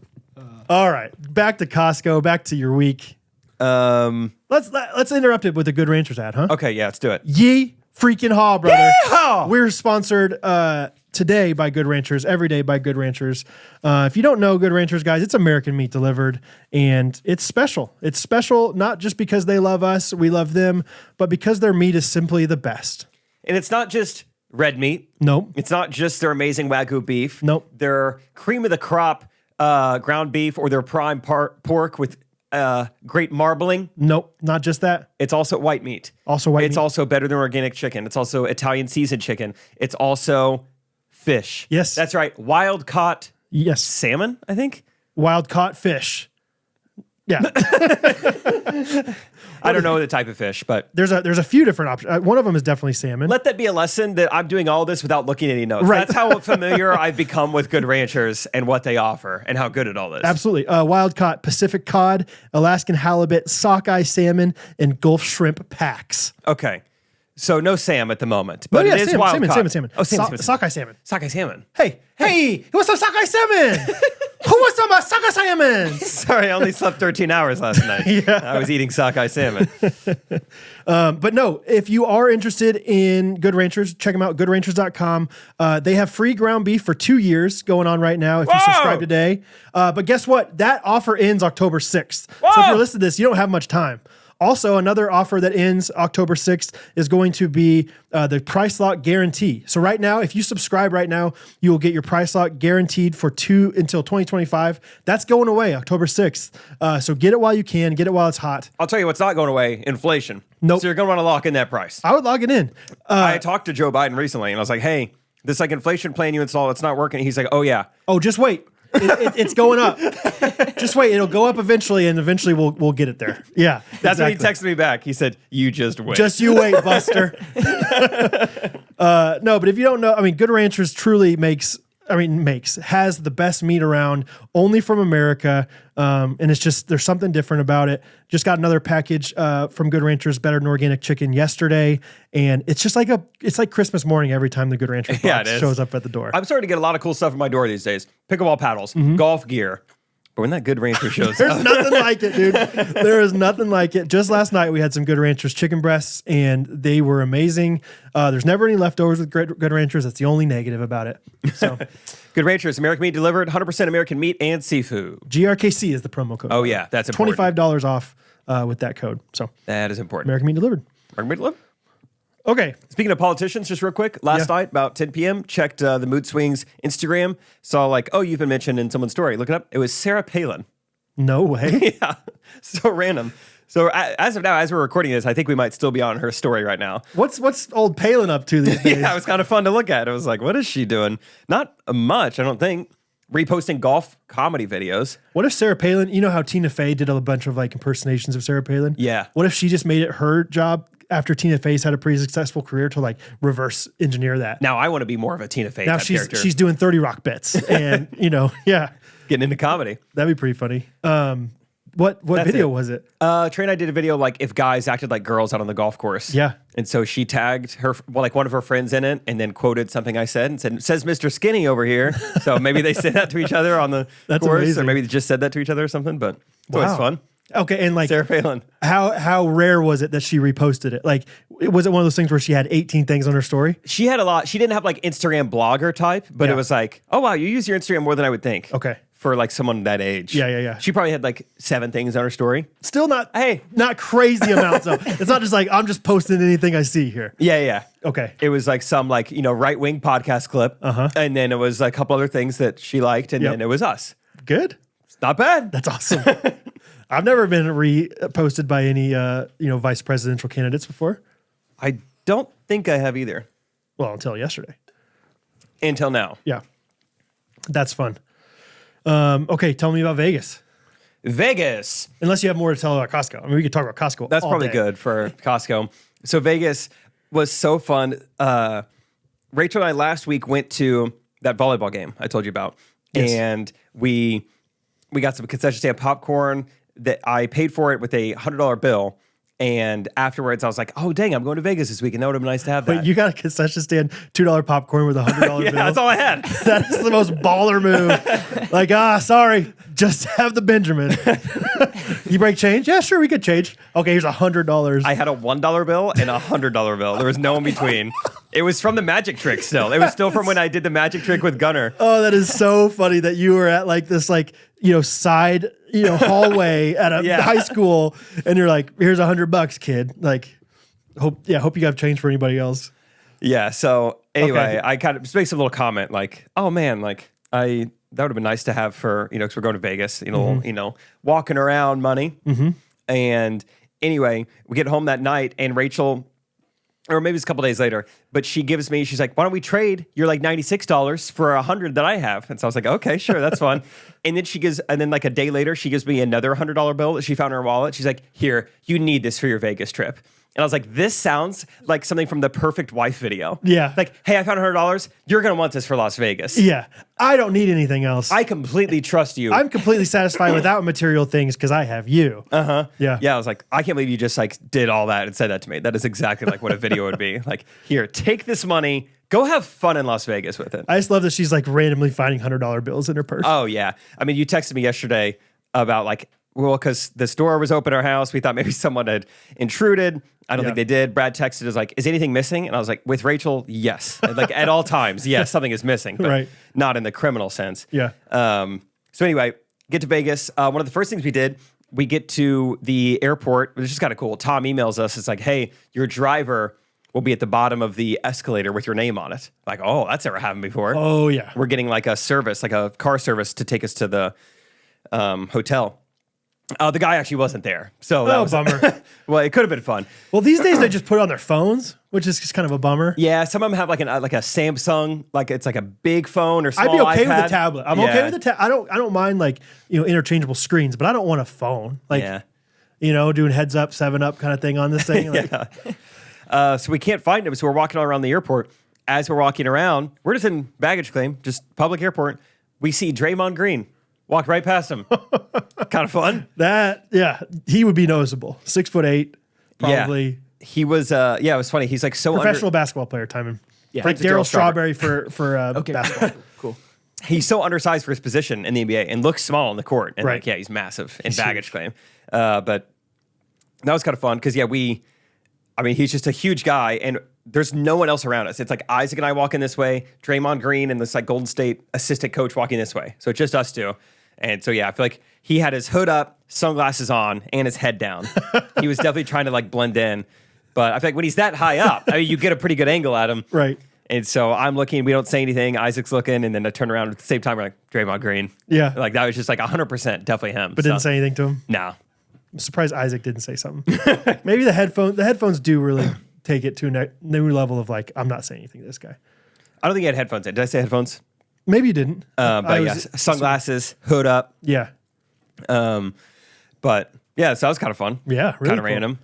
All right, back to Costco. Back to your week. Let's interrupt it with a Good Ranchers ad, huh? Okay, yeah, let's do it. Ye freaking haw, brother. Yeehaw! We're sponsored today by Good Ranchers, every day by Good Ranchers. If you don't know Good Ranchers, guys, it's American meat delivered, and it's special. It's special not just because they love us, we love them, but because their meat is simply the best. And it's not just red meat. Nope. It's not just their amazing Wagyu beef. Nope. Their cream of the crop ground beef or their prime pork with great marbling. Nope. Not just that. It's also white meat. Also white It's meat. also better than organic chicken. It's also Italian seasoned chicken. It's also fish. Yes. That's right. Wild caught Yes. salmon, I think. Wild caught fish. Yeah. I don't know the type of fish, but There's a few different options. One of them is definitely salmon. let that be a lesson that I'm doing all this without looking at any notes. Right. That's how familiar I've become with Good Ranchers and what they offer and how good it all is. Absolutely. Wild caught Pacific cod, Alaskan halibut, sockeye salmon, and Gulf shrimp packs. Okay. So no Sam at the moment, but it is salmon, wild salmon, caught. salmon. Oh, salmon. Sockeye salmon. Sockeye salmon. Hey, who wants some sockeye salmon? Who wants some sockeye salmon? Sorry, I only slept 13 hours last night. Yeah. I was eating sockeye salmon. But no, if you are interested in Good Ranchers, check them out, goodranchers.com. They have free ground beef for 2 years going on right now if you subscribe today. But guess what? That offer ends October 6th. So if you're listening to this, you don't have much time. Also, another offer that ends October 6th is going to be the price lock guarantee. So right now, if you subscribe right now, you will get your price lock guaranteed for until 2025. That's going away October 6th. So get it while you can. Get it while it's hot. I'll tell you what's not going away, inflation. Nope. So you're going to want to lock in that price. I would log it in. I talked to Joe Biden recently, and I was like, hey, this like inflation plan you installed, it's not working. He's like, oh, yeah. Oh, just wait. It's going up. Just wait. It'll go up eventually, and eventually we'll get it there. Yeah, That's exactly. when he texted me back. He said, you just wait. Just you wait, Buster. No, but if you don't know, I mean, Good Ranchers truly has the best meat around, only from America. And it's just, there's something different about it. Just got another package from Good Ranchers, Better Than Organic Chicken yesterday. And it's just like it's like Christmas morning every time the Good Ranchers box shows up at the door. I'm starting to get a lot of cool stuff at my door these days. Pickleball paddles, golf gear. But when that Good Rancher shows There's up. nothing like it, dude. There is nothing like it. Just last night, we had some Good Ranchers chicken breasts, and they were amazing. There's never any leftovers with Good Ranchers. That's the only negative about it. So, Good Ranchers, American meat delivered, 100% American meat and seafood. GRKC is the promo code. Oh, yeah, that's important. $25 off with that code. So, That is important. American meat delivered. American meat delivered. Okay. Speaking of politicians, just real quick, last night, about 10 p.m., checked the Mood Swings Instagram, saw like, oh, you've been mentioned in someone's story. Look it up. It was Sarah Palin. No way. Yeah, so random. So as of now, as we're recording this, I think we might still be on her story right now. What's old Palin up to these days? Yeah, it was kind of fun to look at. It was like, what is she doing? Not much, I don't think. Reposting golf comedy videos. What if Sarah Palin, you know how Tina Fey did a bunch of like impersonations of Sarah Palin? Yeah. What if she just made it her job after Tina Fey's had a pretty successful career to like reverse engineer that? Now I want to be more of a Tina Fey Now type character. she's doing 30 Rock bits and, yeah, Getting into comedy. that'd be pretty funny. What That's video it. was it? Trey and I did a video like if guys acted like girls out on the golf course. Yeah. And so she tagged her, like one of her friends in it, and then quoted something I said and said, says Mr. Skinny over here. So maybe they said that to each other on the That's course, amazing. or maybe they just said that to each other or something. But it's always fun. Okay, and like Sarah Palin. how rare was it that she reposted it? Like, was it one of those things where she had 18 things on her story? She had a lot. She didn't have like Instagram blogger type, but Yeah. it was like, oh wow, you use your Instagram more than I would think. Okay. For like someone that age. Yeah. She probably had like 7 things on her story. Still not crazy amounts though. It's not just like I'm just posting anything I see here. Yeah. Okay. It was like some like, right-wing podcast clip. And then it was a couple other things that she liked, and then it was us. Good. It's not bad. That's awesome. I've never been reposted by any vice presidential candidates before. I don't think I have either. Well, until yesterday. Until now. Yeah. That's fun. Okay, tell me about Vegas. Vegas. Unless you have more to tell about Costco. I mean, we could talk about Costco. That's all probably day. good for Costco. So Vegas was so fun. Rachel and I last week went to that volleyball game I told you about. Yes. And we got some concession stand popcorn that I paid for it with a $100 bill. And afterwards, I was like, oh, dang, I'm going to Vegas this week. And that would have been nice to have that. But you got a concession stand, $2 popcorn with a $100 bill. Yeah, that's all I had. That is the most baller move. Like, sorry, just have the Benjamin. You break change? Yeah, sure, we could change. Okay, here's $100. I had a $1 bill and a $100 bill. There was no in between. It was from the magic trick still. It was still from when I did the magic trick with Gunner. Oh, that is so funny that you were at like this side hallway at a high school, and you're like, here's $100, kid. Like, hope you have change for anybody else. Yeah. So anyway, Okay. I kind of just make some little comment like, oh man, like that would have been nice to have for, because we're going to Vegas, walking around money. And anyway, we get home that night and Rachel or maybe it's a couple days later, but she's like, why don't we trade? You're like $96 for $100 that I have. And so I was like, okay, sure, that's fun. And then like a day later, she gives me another $100 bill that she found in her wallet. She's like, here, you need this for your Vegas trip. And I was like, this sounds like something from the Perfect Wife video. Yeah. Like, hey, I found $100. You're going to want this for Las Vegas. Yeah. I don't need anything else. I completely trust you. I'm completely satisfied without material things because I have you. Uh-huh. Yeah. Yeah, I was like, I can't believe you just like did all that and said that to me. That is exactly like what a video would be. Like, here, take this money. Go have fun in Las Vegas with it. I just love that she's like randomly finding $100 bills in her purse. Oh, yeah. I mean, you texted me yesterday about like, well, because the store was open at our house. We thought maybe someone had intruded. I don't think they did. Brad texted us like, is anything missing? And I was like, with Rachel, yes. Like at all times, yes, something is missing, but not in the criminal sense. Yeah. So anyway, get to Vegas. One of the first things we did, we get to the airport, which is kind of cool. Tom emails us. It's like, hey, your driver will be at the bottom of the escalator with your name on it. Like, oh, that's never happened before. Oh, yeah. We're getting like a service, like a car service to take us to the hotel. The guy actually wasn't there. So that was bummer. Well, it could have been fun. Well, these days they just put it on their phones, which is just kind of a bummer. Yeah, some of them have like a Samsung, like it's like a big phone or small I'd be okay iPad. with the tablet. I'm okay with the tablet. I don't mind like, interchangeable screens, but I don't want a phone. Like, doing heads up, 7-Up kind of thing on this thing. Like, so we can't find him. So we're walking all around the airport. As we're walking around, we're just in baggage claim, just public airport. We see Draymond Green. Walk right past him. Kind of fun. He would be noticeable. 6'8", probably. Yeah. He was, it was funny. He's like so professional basketball player, timing. Yeah, like Daryl Strawberry for okay. basketball. Cool. He's so undersized for his position in the NBA and looks small on the court. And he's massive in baggage claim. But that was kind of fun because he's just a huge guy and there's no one else around us. It's like Isaac and I walking this way, Draymond Green and this like Golden State assistant coach walking this way. So it's just us two. And so, I feel like he had his hood up, sunglasses on, and his head down. He was definitely trying to like blend in. But I feel like when he's that high up, you get a pretty good angle at him. Right. And so I'm looking, we don't say anything. Isaac's looking, and then I turn around at the same time, we're like, Draymond Green. Yeah. Like that was just like 100% definitely him. But didn't say anything to him? No. I'm surprised Isaac didn't say something. Maybe the headphones do really take it to a new level of like, I'm not saying anything to this guy. I don't think he had headphones in. Did I say headphones? Maybe you didn't. But yes, sunglasses, hood up. Yeah. But yeah, so that was kind of fun. Yeah, really kind of random.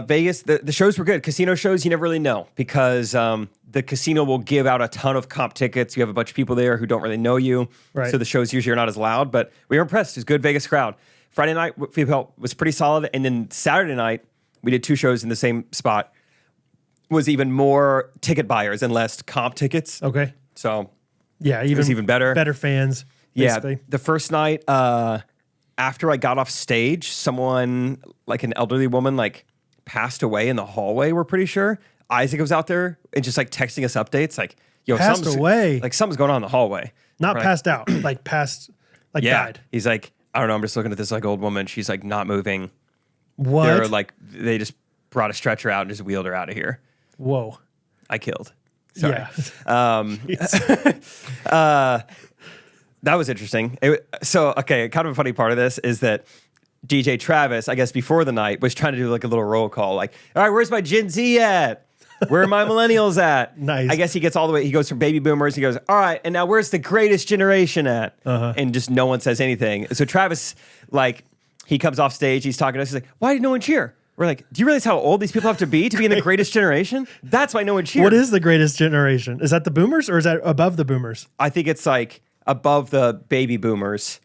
Vegas, the shows were good. Casino shows, you never really know because the casino will give out a ton of comp tickets. You have a bunch of people there who don't really know you. Right. So the shows usually are not as loud, but we were impressed. It was a good Vegas crowd. Friday night, we felt was pretty solid. And then Saturday night, we did 2 shows in the same spot. Was even more ticket buyers and less comp tickets. Okay. So yeah, it was even better. Better fans. Basically. Yeah. The first night, after I got off stage, someone, like an elderly woman, like passed away in the hallway, we're pretty sure. Isaac was out there and just like texting us updates, like, yo, passed away. Like something's going on in the hallway. Not passed out, like passed, like died. He's like, I don't know, I'm just looking at this like old woman. She's like not moving. What? They're like, they just brought a stretcher out and just wheeled her out of here. Whoa. I killed. Sorry. Yeah. That was interesting. Kind of a funny part of this is that DJ Travis, I guess before the night, was trying to do like a little roll call. Like, all right, where's my Gen Z at? Where are my millennials at? Nice. I guess he gets all the way, he goes from baby boomers. He goes, all right, and now where's the greatest generation at? And just no one says anything. So Travis, like, he comes off stage, he's talking to us, he's like, why did no one cheer? We're like, do you realize how old these people have to be in the greatest generation? That's why no one cheered. What is the greatest generation? Is that the boomers or is that above the boomers? I think it's like above the baby boomers.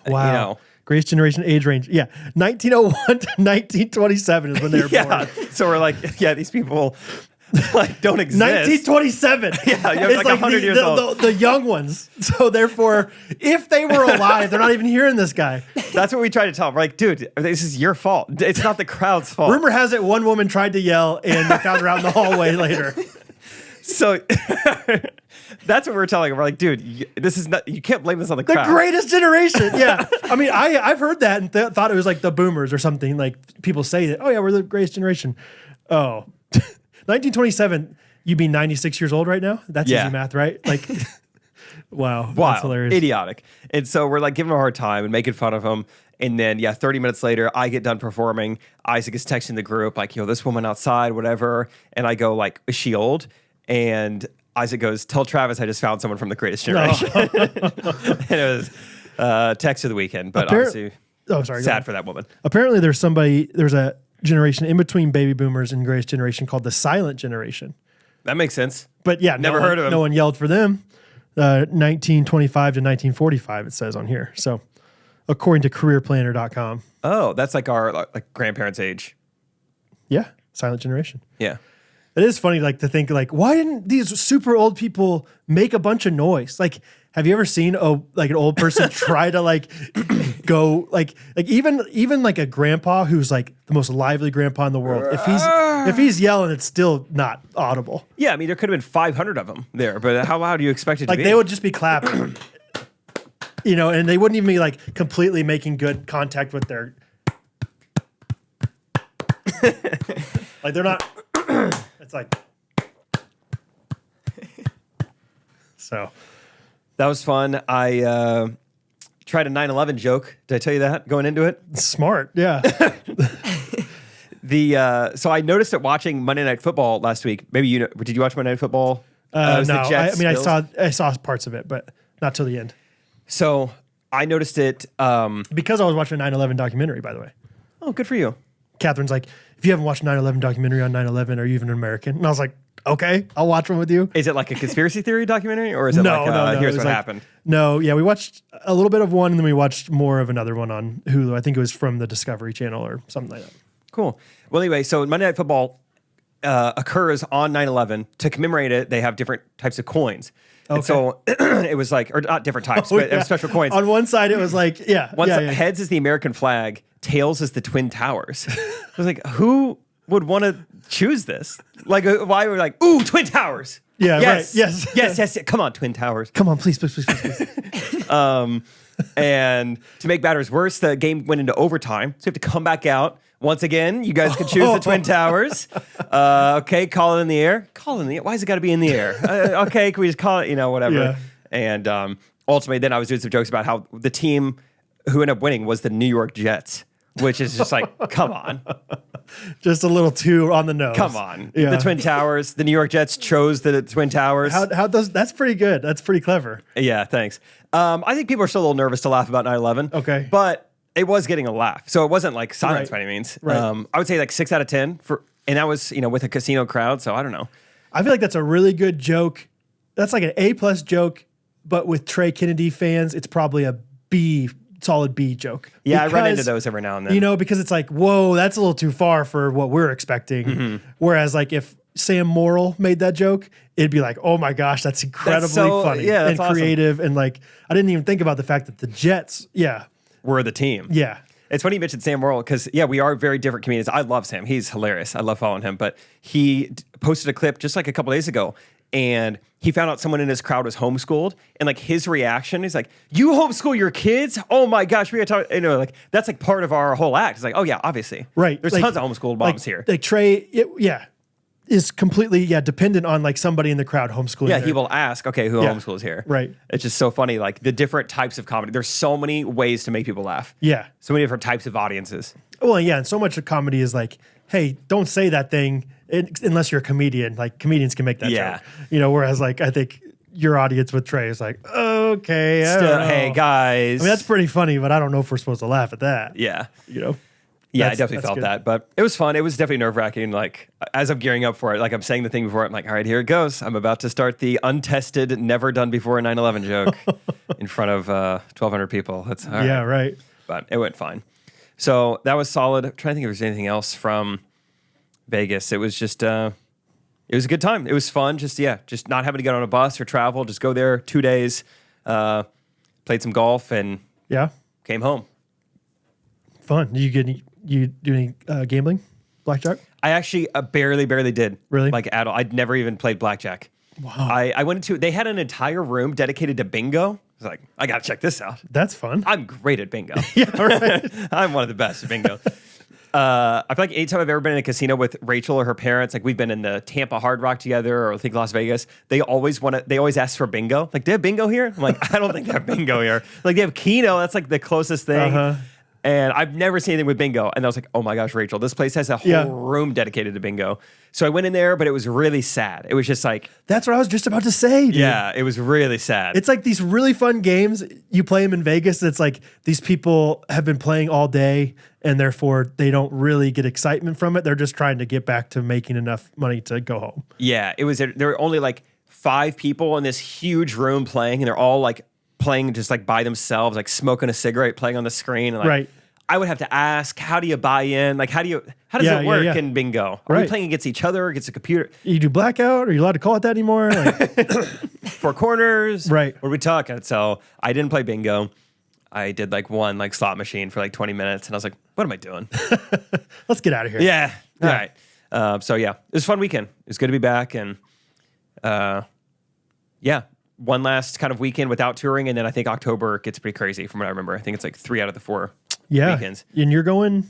Wow. Greatest generation age range. Yeah. 1901 to 1927 is when they were born. So we're like, yeah, these people like don't exist. 1927. Yeah, you're like 100 years old. The young ones. So therefore, if they were alive, they're not even hearing this guy. That's what we try to tell them. We're like, dude, this is your fault. It's not the crowd's fault. Rumor has it one woman tried to yell and they found her out in the hallway later. So that's what we're telling them. We're like, dude, this is not, you can't blame this on the crowd. The greatest generation. Yeah. I mean, I've heard that and thought it was like the boomers or something. Like people say that, oh yeah, we're the greatest generation. Oh, 1927, you'd be 96 years old right now? That's easy math, right? Like, wow. That's hilarious. Idiotic. And so we're like giving him a hard time and making fun of him. And then, 30 minutes later, I get done performing. Isaac is texting the group, like, this woman outside, whatever. And I go, like, is she old? And Isaac goes, tell Travis I just found someone from the Greatest Generation. And it was text of the weekend, but obviously sad for that woman. Apparently there's a generation in between baby boomers and Greatest Generation called the Silent Generation. That makes sense. But yeah, never heard of him. No one yelled for them. 1925 to 1945, it says on here. So according to careerplanner.com. Oh, that's like our grandparents' age. Yeah, Silent Generation. Yeah. It is funny, like, to think, like, why didn't these super old people make a bunch of noise? Like, have you ever seen an old person try to like go like even like a grandpa who's like the most lively grandpa in the world? If he's yelling, it's still not audible. Yeah, I mean, there could have been 500 of them there, but how loud do you expect it to be? Like, they would just be clapping, and they wouldn't even be like completely making good contact with their. Like, they're not. It's like. So. That was fun. I tried a 9/11 joke. Did I tell you that going into it? Smart, yeah. So I noticed it watching Monday Night Football last week. Maybe did you watch Monday Night Football? No, I saw parts of it, but not till the end. So I noticed it because I was watching a 9/11 documentary. By the way, oh, good for you. Catherine's like, if you haven't watched a 9/11 documentary on 9/11, are you even an American? And I was like, okay, I'll watch one with you. Is it like a conspiracy theory documentary, or is it no, here's what happened? No, yeah, we watched a little bit of one, and then we watched more of another one on Hulu. I think it was from the Discovery Channel or something like that. Cool. Well, anyway, so Monday Night Football occurs on 9/11. To commemorate it, they have different types of coins. Okay. And so it was like, or not different types, but special coins. On one side, it was like, heads is the American flag, tails is the Twin Towers. I was like, who would want to choose this? Like, why were we like, ooh, Twin Towers? Yeah, yes, right. Yes. Come on, Twin Towers. Come on, please. And to make matters worse, the game went into overtime, so you have to come back out. Once again, you guys could choose the Twin Towers. Okay, call it in the air. Call it in the air. Why has it got to be in the air? Okay, can we just call it, whatever. Yeah. And ultimately, then I was doing some jokes about how the team who ended up winning was the New York Jets, which is just like, come on. Just a little too on the nose. Come on. Yeah. The Twin Towers, the New York Jets chose the Twin Towers. That's pretty good. That's pretty clever. Yeah, thanks. I think people are still a little nervous to laugh about 9/11. Okay. But it was getting a laugh. So it wasn't like silence by any means. Right. I would say like 6 out of 10 and that was, with a casino crowd. So I don't know. I feel like that's a really good joke. That's like an A+ joke, but with Trey Kennedy fans, it's probably a solid B joke. Yeah, I run into those every now and then. Because it's like, whoa, that's a little too far for what we're expecting. Mm-hmm. Whereas like if Sam Morrill made that joke, it'd be like, oh my gosh, that's incredibly funny and creative. Awesome. And like, I didn't even think about the fact that the Jets, were the team. Yeah. It's funny you mentioned Sam Morrill because, we are very different comedians. I love Sam. He's hilarious. I love following him. But he posted a clip just like a couple days ago, and he found out someone in his crowd was homeschooled. And like his reaction is like, you homeschool your kids? Oh my gosh. We got to talk. Like that's like part of our whole act. It's like, oh yeah, obviously. Right. There's tons of homeschooled moms here. Like Trey, is completely dependent on like somebody in the crowd homeschooling. Yeah, he will ask, okay, who homeschools here? Right. It's just so funny, like the different types of comedy. There's so many ways to make people laugh. Yeah. So many different types of audiences. Well, yeah, and so much of comedy is like, hey, don't say that thing unless you're a comedian. Like comedians can make that joke. Whereas like I think your audience with Trey is like, okay, hey guys. I mean, that's pretty funny, but I don't know if we're supposed to laugh at that. Yeah. Yeah, I definitely felt that, but it was fun. It was definitely nerve-wracking. Like, as I'm gearing up for it, like I'm saying the thing before, I'm like, all right, here it goes. I'm about to start the untested, never done before 9/11 joke in front of 1,200 people. That's all right. Yeah, right. But it went fine. So that was solid. I'm trying to think if there's anything else from Vegas. It was just, it was a good time. It was fun. Just not having to get on a bus or travel. Just go there 2 days, played some golf, and came home. Fun. You do any gambling? Blackjack? I actually barely did. Really? Like at all. I'd never even played blackjack. Wow. I went into, they had an entire room dedicated to bingo. I was like, I got to check this out. That's fun. I'm great at bingo. Yeah, right. I'm one of the best at bingo. I feel like anytime I've ever been in a casino with Rachel or her parents, like we've been in the Tampa Hard Rock together or I think Las Vegas, they always ask for bingo. Like, do they have bingo here? I'm like, I don't think they have bingo here. Like they have Keno. That's like the closest thing. And I've never seen anything with bingo. And I was like, oh my gosh, Rachel, this place has a whole room dedicated to bingo. So I went in there, but it was really sad. It was just like... That's what I was just about to say, dude. Yeah, it was really sad. It's like these really fun games. You play them in Vegas. It's like these people have been playing all day and therefore they don't really get excitement from it. They're just trying to get back to making enough money to go home. Yeah, there were only like 5 people in this huge room playing, and they're all like playing just like by themselves, like smoking a cigarette, playing on the screen. And, like, right. I would have to ask, how do you buy in? Like, how does it work in bingo? Are we playing against each other, against a computer? You do blackout? Are you allowed to call it that anymore? Like, 4 corners? Right. What are we talking? So I didn't play bingo. I did like one like slot machine for like 20 minutes, and I was like, what am I doing? Let's get out of here. Yeah. All right. So yeah, it was a fun weekend. It was good to be back, and yeah, one last kind of weekend without touring, and then I think October gets pretty crazy from what I remember. I think it's like 3 out of the 4 weekends. And you're going,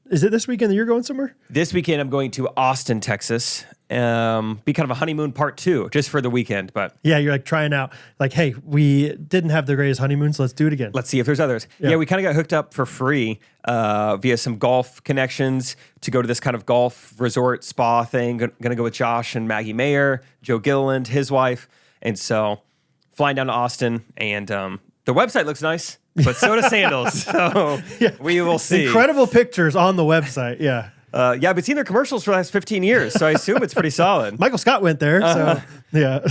is it this weekend that you're going somewhere? This weekend I'm going to Austin, Texas. Be kind of a honeymoon part 2 just for the weekend. But yeah, you're like trying out like, hey, we didn't have the greatest honeymoon, so let's do it again. Let's see if there's others. Yeah, we kind of got hooked up for free via some golf connections to go to this kind of golf resort spa thing. Going to go with Josh and Maggie Mayer, Joe Gilliland, his wife. And so flying down to Austin, and the website looks nice, but so do sandals. So we will see. Incredible pictures on the website. Yeah. Yeah, I've been seeing their commercials for the last 15 years, so I assume it's pretty solid. Michael Scott went there, so yeah.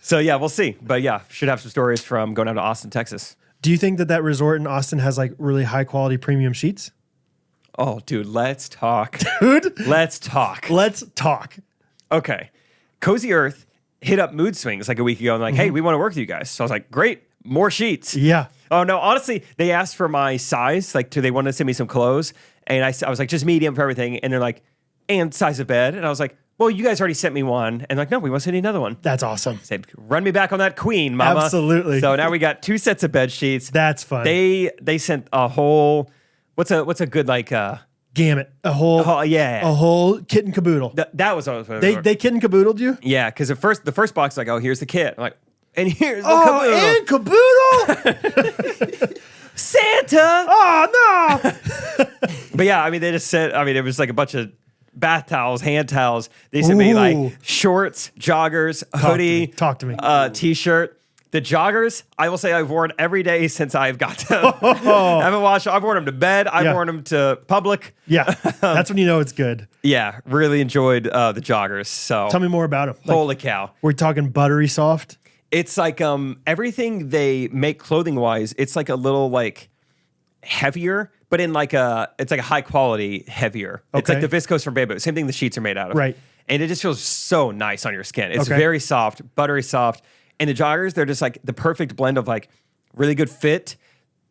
So yeah, we'll see. But yeah, should have some stories from going down to Austin, Texas. Do you think that resort in Austin has like really high quality premium sheets? Oh, dude, let's talk. Dude, let's talk. Let's talk. Okay. Cozy Earth hit up Mood Swings like a week ago and like, hey, we want to work with you guys. So I was like, great, more sheets. Yeah. Oh no, honestly, they asked for my size, like they wanted to send me some clothes. And I was like, just medium for everything. And they're like, and size of bed. And I was like, well, you guys already sent me one. And they're like, no, we want to send you another one. That's awesome. I said, run me back on that queen, mama. Absolutely. So now we got 2 sets of bed sheets. That's fun. They sent a whole, what's a good like, gamut. A whole kit and caboodle. That was what they kit and caboodled you? Yeah, because the first box, like, oh, here's the kit. I'm like, and here's the caboodle. And caboodle? Santa! Oh, no! But yeah, I mean, they just said, I mean, it was like a bunch of bath towels, hand towels. They sent me like shorts, joggers, hoodie. Talk to me. T-shirt. The joggers, I will say I've worn every day since I've got them. I haven't washed. I've worn them to bed. I've worn them to public. Yeah, that's when you know it's good. Yeah, really enjoyed the joggers. So tell me more about them. Like, holy cow. We're talking buttery soft? It's like everything they make clothing wise, it's like a little like heavier, but in like it's like a high quality heavier. Okay. It's like the viscose from Bamboo. Same thing the sheets are made out of. Right. And it just feels so nice on your skin. It's very soft, buttery soft. And the joggers, they're just like the perfect blend of like really good fit.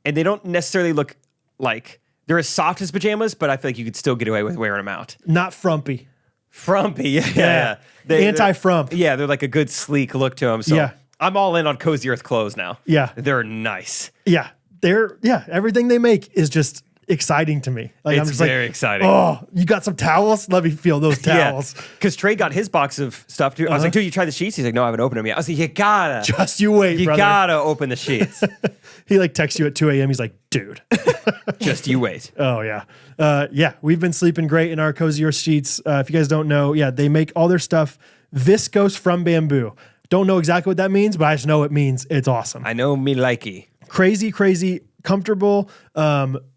And they don't necessarily look like they're as soft as pajamas, but I feel like you could still get away with wearing them out. Not frumpy. Frumpy, yeah. Anti-frump. Yeah, they're like a good sleek look to them. So yeah. I'm all in on Cozy Earth clothes now. Yeah. They're nice. Yeah. Everything they make is just exciting to me. Like, it's I'm just very like, exciting. Oh, you got some towels? Let me feel those towels. Because Trey got his box of stuff too. I was like, dude, you tried the sheets? He's like, no, I haven't opened them yet. I was like, you gotta. Just you wait, you brother. gotta open the sheets. He like texts you at 2 a.m. He's like, dude. Just you wait. Oh, yeah. Yeah, we've been sleeping great in our Cozy Earth sheets. If you guys don't know, they make all their stuff viscose from bamboo. Don't know exactly what that means, but I just know it means it's awesome. I know me likey. Crazy comfortable.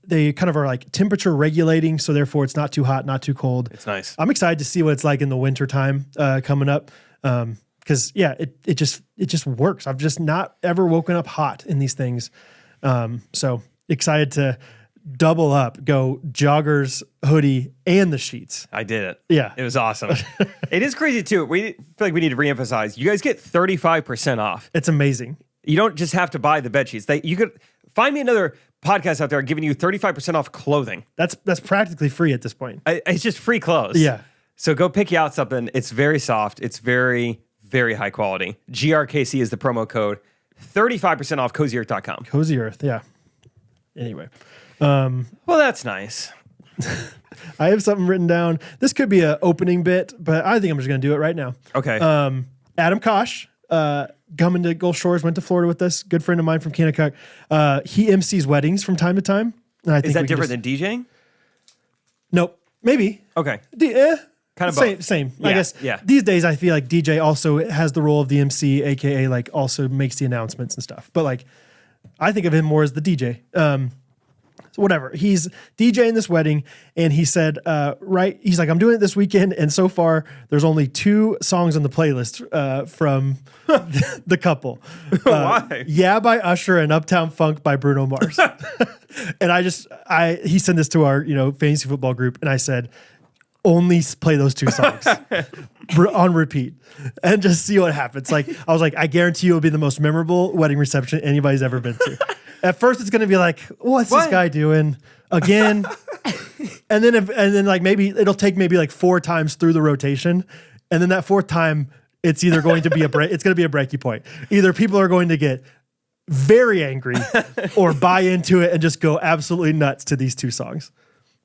They kind of are like temperature regulating, so therefore it's not too hot, not too cold. It's nice. I'm excited to see what it's like in the winter time coming up. Because it just works. I've just not ever woken up hot in these things. So excited to double up, go joggers, hoodie, and the sheets. I did it. Yeah. It was awesome. It is crazy too. We feel like we need to reemphasize. You guys get 35% off. It's amazing. You don't just have to buy the bed sheets. You could find me another podcast out there giving you 35% off clothing. That's practically free at this point. It's just free clothes. Yeah. So go pick you out something. It's very soft. It's very, very high quality. GRKC is the promo code. 35% off CozyEarth.com. Cozy Earth, yeah. Anyway. Well, that's nice. I have something written down. This could be an opening bit, but I think I'm just going to do it right now. Okay. Adam Kosh, coming to Gulf Shores, went to Florida with us. Good friend of mine from Kanakuk. He MCs weddings from time to time. And I think Is that we can different than DJing? Nope. Maybe. Okay. Kind of both. same. Yeah, I guess. yeah. These days, I feel like DJ also has the role of the MC, aka like also makes the announcements and stuff. But like, I think of him more as the DJ. So whatever. He's DJing this wedding, and he said, he's like, I'm doing it this weekend, and so far there's only 2 songs on the playlist from the couple. Why? Yeah by Usher and Uptown Funk by Bruno Mars. And he sent this to our fantasy football group, and I said, only play those 2 songs on repeat and just see what happens. Like I was like, I guarantee you it'll be the most memorable wedding reception anybody's ever been to. At first, it's going to be like, what's this guy doing again? and then like maybe it'll take maybe like 4 times through the rotation, and then that 4th time, it's either going to be it's going to be a breaking point. Either people are going to get very angry or buy into it and just go absolutely nuts to these 2 songs.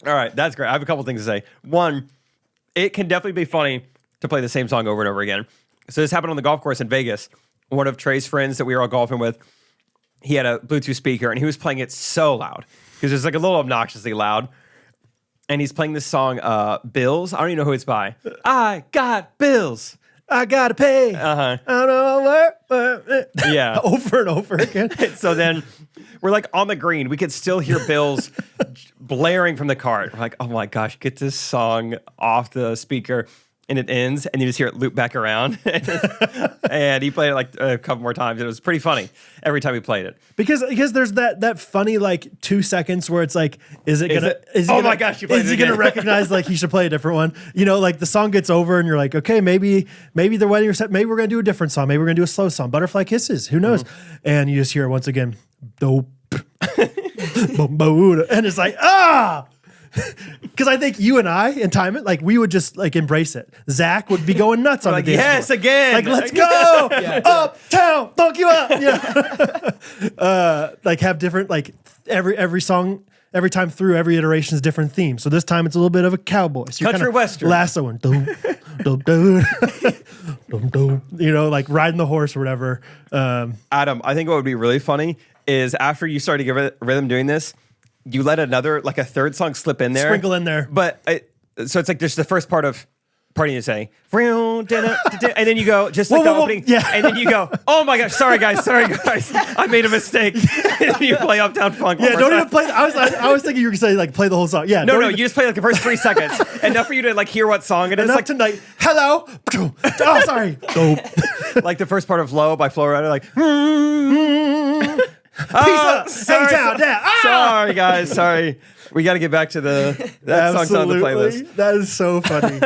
All right, that's great. I have a couple things to say. One, it can definitely be funny to play the same song over and over again. So this happened on the golf course in Vegas. One of Trey's friends that we were all golfing with, he had a Bluetooth speaker, and he was playing it so loud because it was like a little obnoxiously loud. And he's playing this song, Bills. I don't even know who it's by. I got bills. I gotta pay. Uh-huh. I don't know where. Yeah. Over and over again. So then we're like on the green. We could still hear Bills blaring from the cart. We're like, oh my gosh, get this song off the speaker. And it ends, and you just hear it loop back around. And he played it like a couple more times. It was pretty funny every time he played it. Because there's that funny like 2 seconds where it's like, is he my gosh, you played it gonna again. recognize like he should play a different one? Like the song gets over and you're like, okay, maybe the wedding reception, maybe we're gonna do a different song, maybe we're gonna do a slow song, Butterfly Kisses, who knows? And you just hear it once again, dope, and it's like because I think you and I in time like we would just like embrace it. Zach would be going nuts on Like, the dance yes, floor. again. Like, let's go uptown, funk you up. Like have different like every song, every time through every iteration is different theme. So this time it's a little bit of a cowboy. So you're Country kinda western. lassoing, like riding the horse or whatever. Adam, I think what would be really funny is after you start to give it rhythm doing this, you let another, like a 3rd song slip in there. Sprinkle in there. But so it's like there's the first part of party you say, and then you go, just like the opening. Yeah. And then you go, oh my gosh, sorry guys. I made a mistake. And you play Uptown Funk. Yeah, don't even play. I was thinking you were going to say like play the whole song. Yeah. No, you just play like the first 3 seconds. Enough for you to like hear what song it is. Enough Like tonight. Hello. Oh, sorry. Dope. like the first part of Low by Flo Rida, like, Peace up. sorry, sorry, guys. Sorry. We got to get back to that song's on the playlist. That is so funny.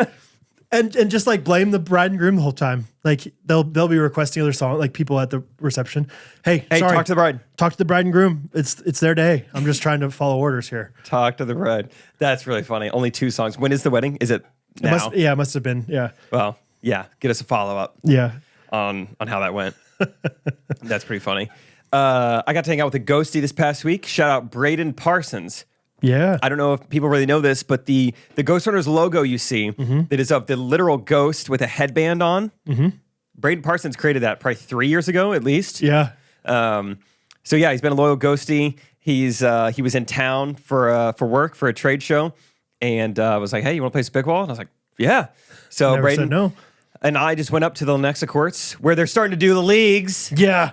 and just like blame the bride and groom the whole time. Like they'll be requesting other song, like people at the reception. Hey, sorry. Talk to the bride. Talk to the bride and groom. It's their day. I'm just trying to follow orders here. Talk to the bride. That's really funny. Only 2 songs. When is the wedding? Is it now? It must have been. Yeah. Well, yeah. Get us a follow-up. Yeah. On how that went. That's pretty funny. I got to hang out with a ghostie this past week. Shout out Braden Parsons. Yeah. I don't know if people really know this, but the Ghostrunners logo you see that is of the literal ghost with a headband on. Braden Parsons created that probably 3 years ago at least. Yeah. So yeah, he's been a loyal ghostie. He was in town for work for a trade show, and was like, "Hey, you want to play some pickleball?" And I was like, "Yeah." So Never Braden said no. and I just went up to the Lenexa courts where they're starting to do the leagues. Yeah.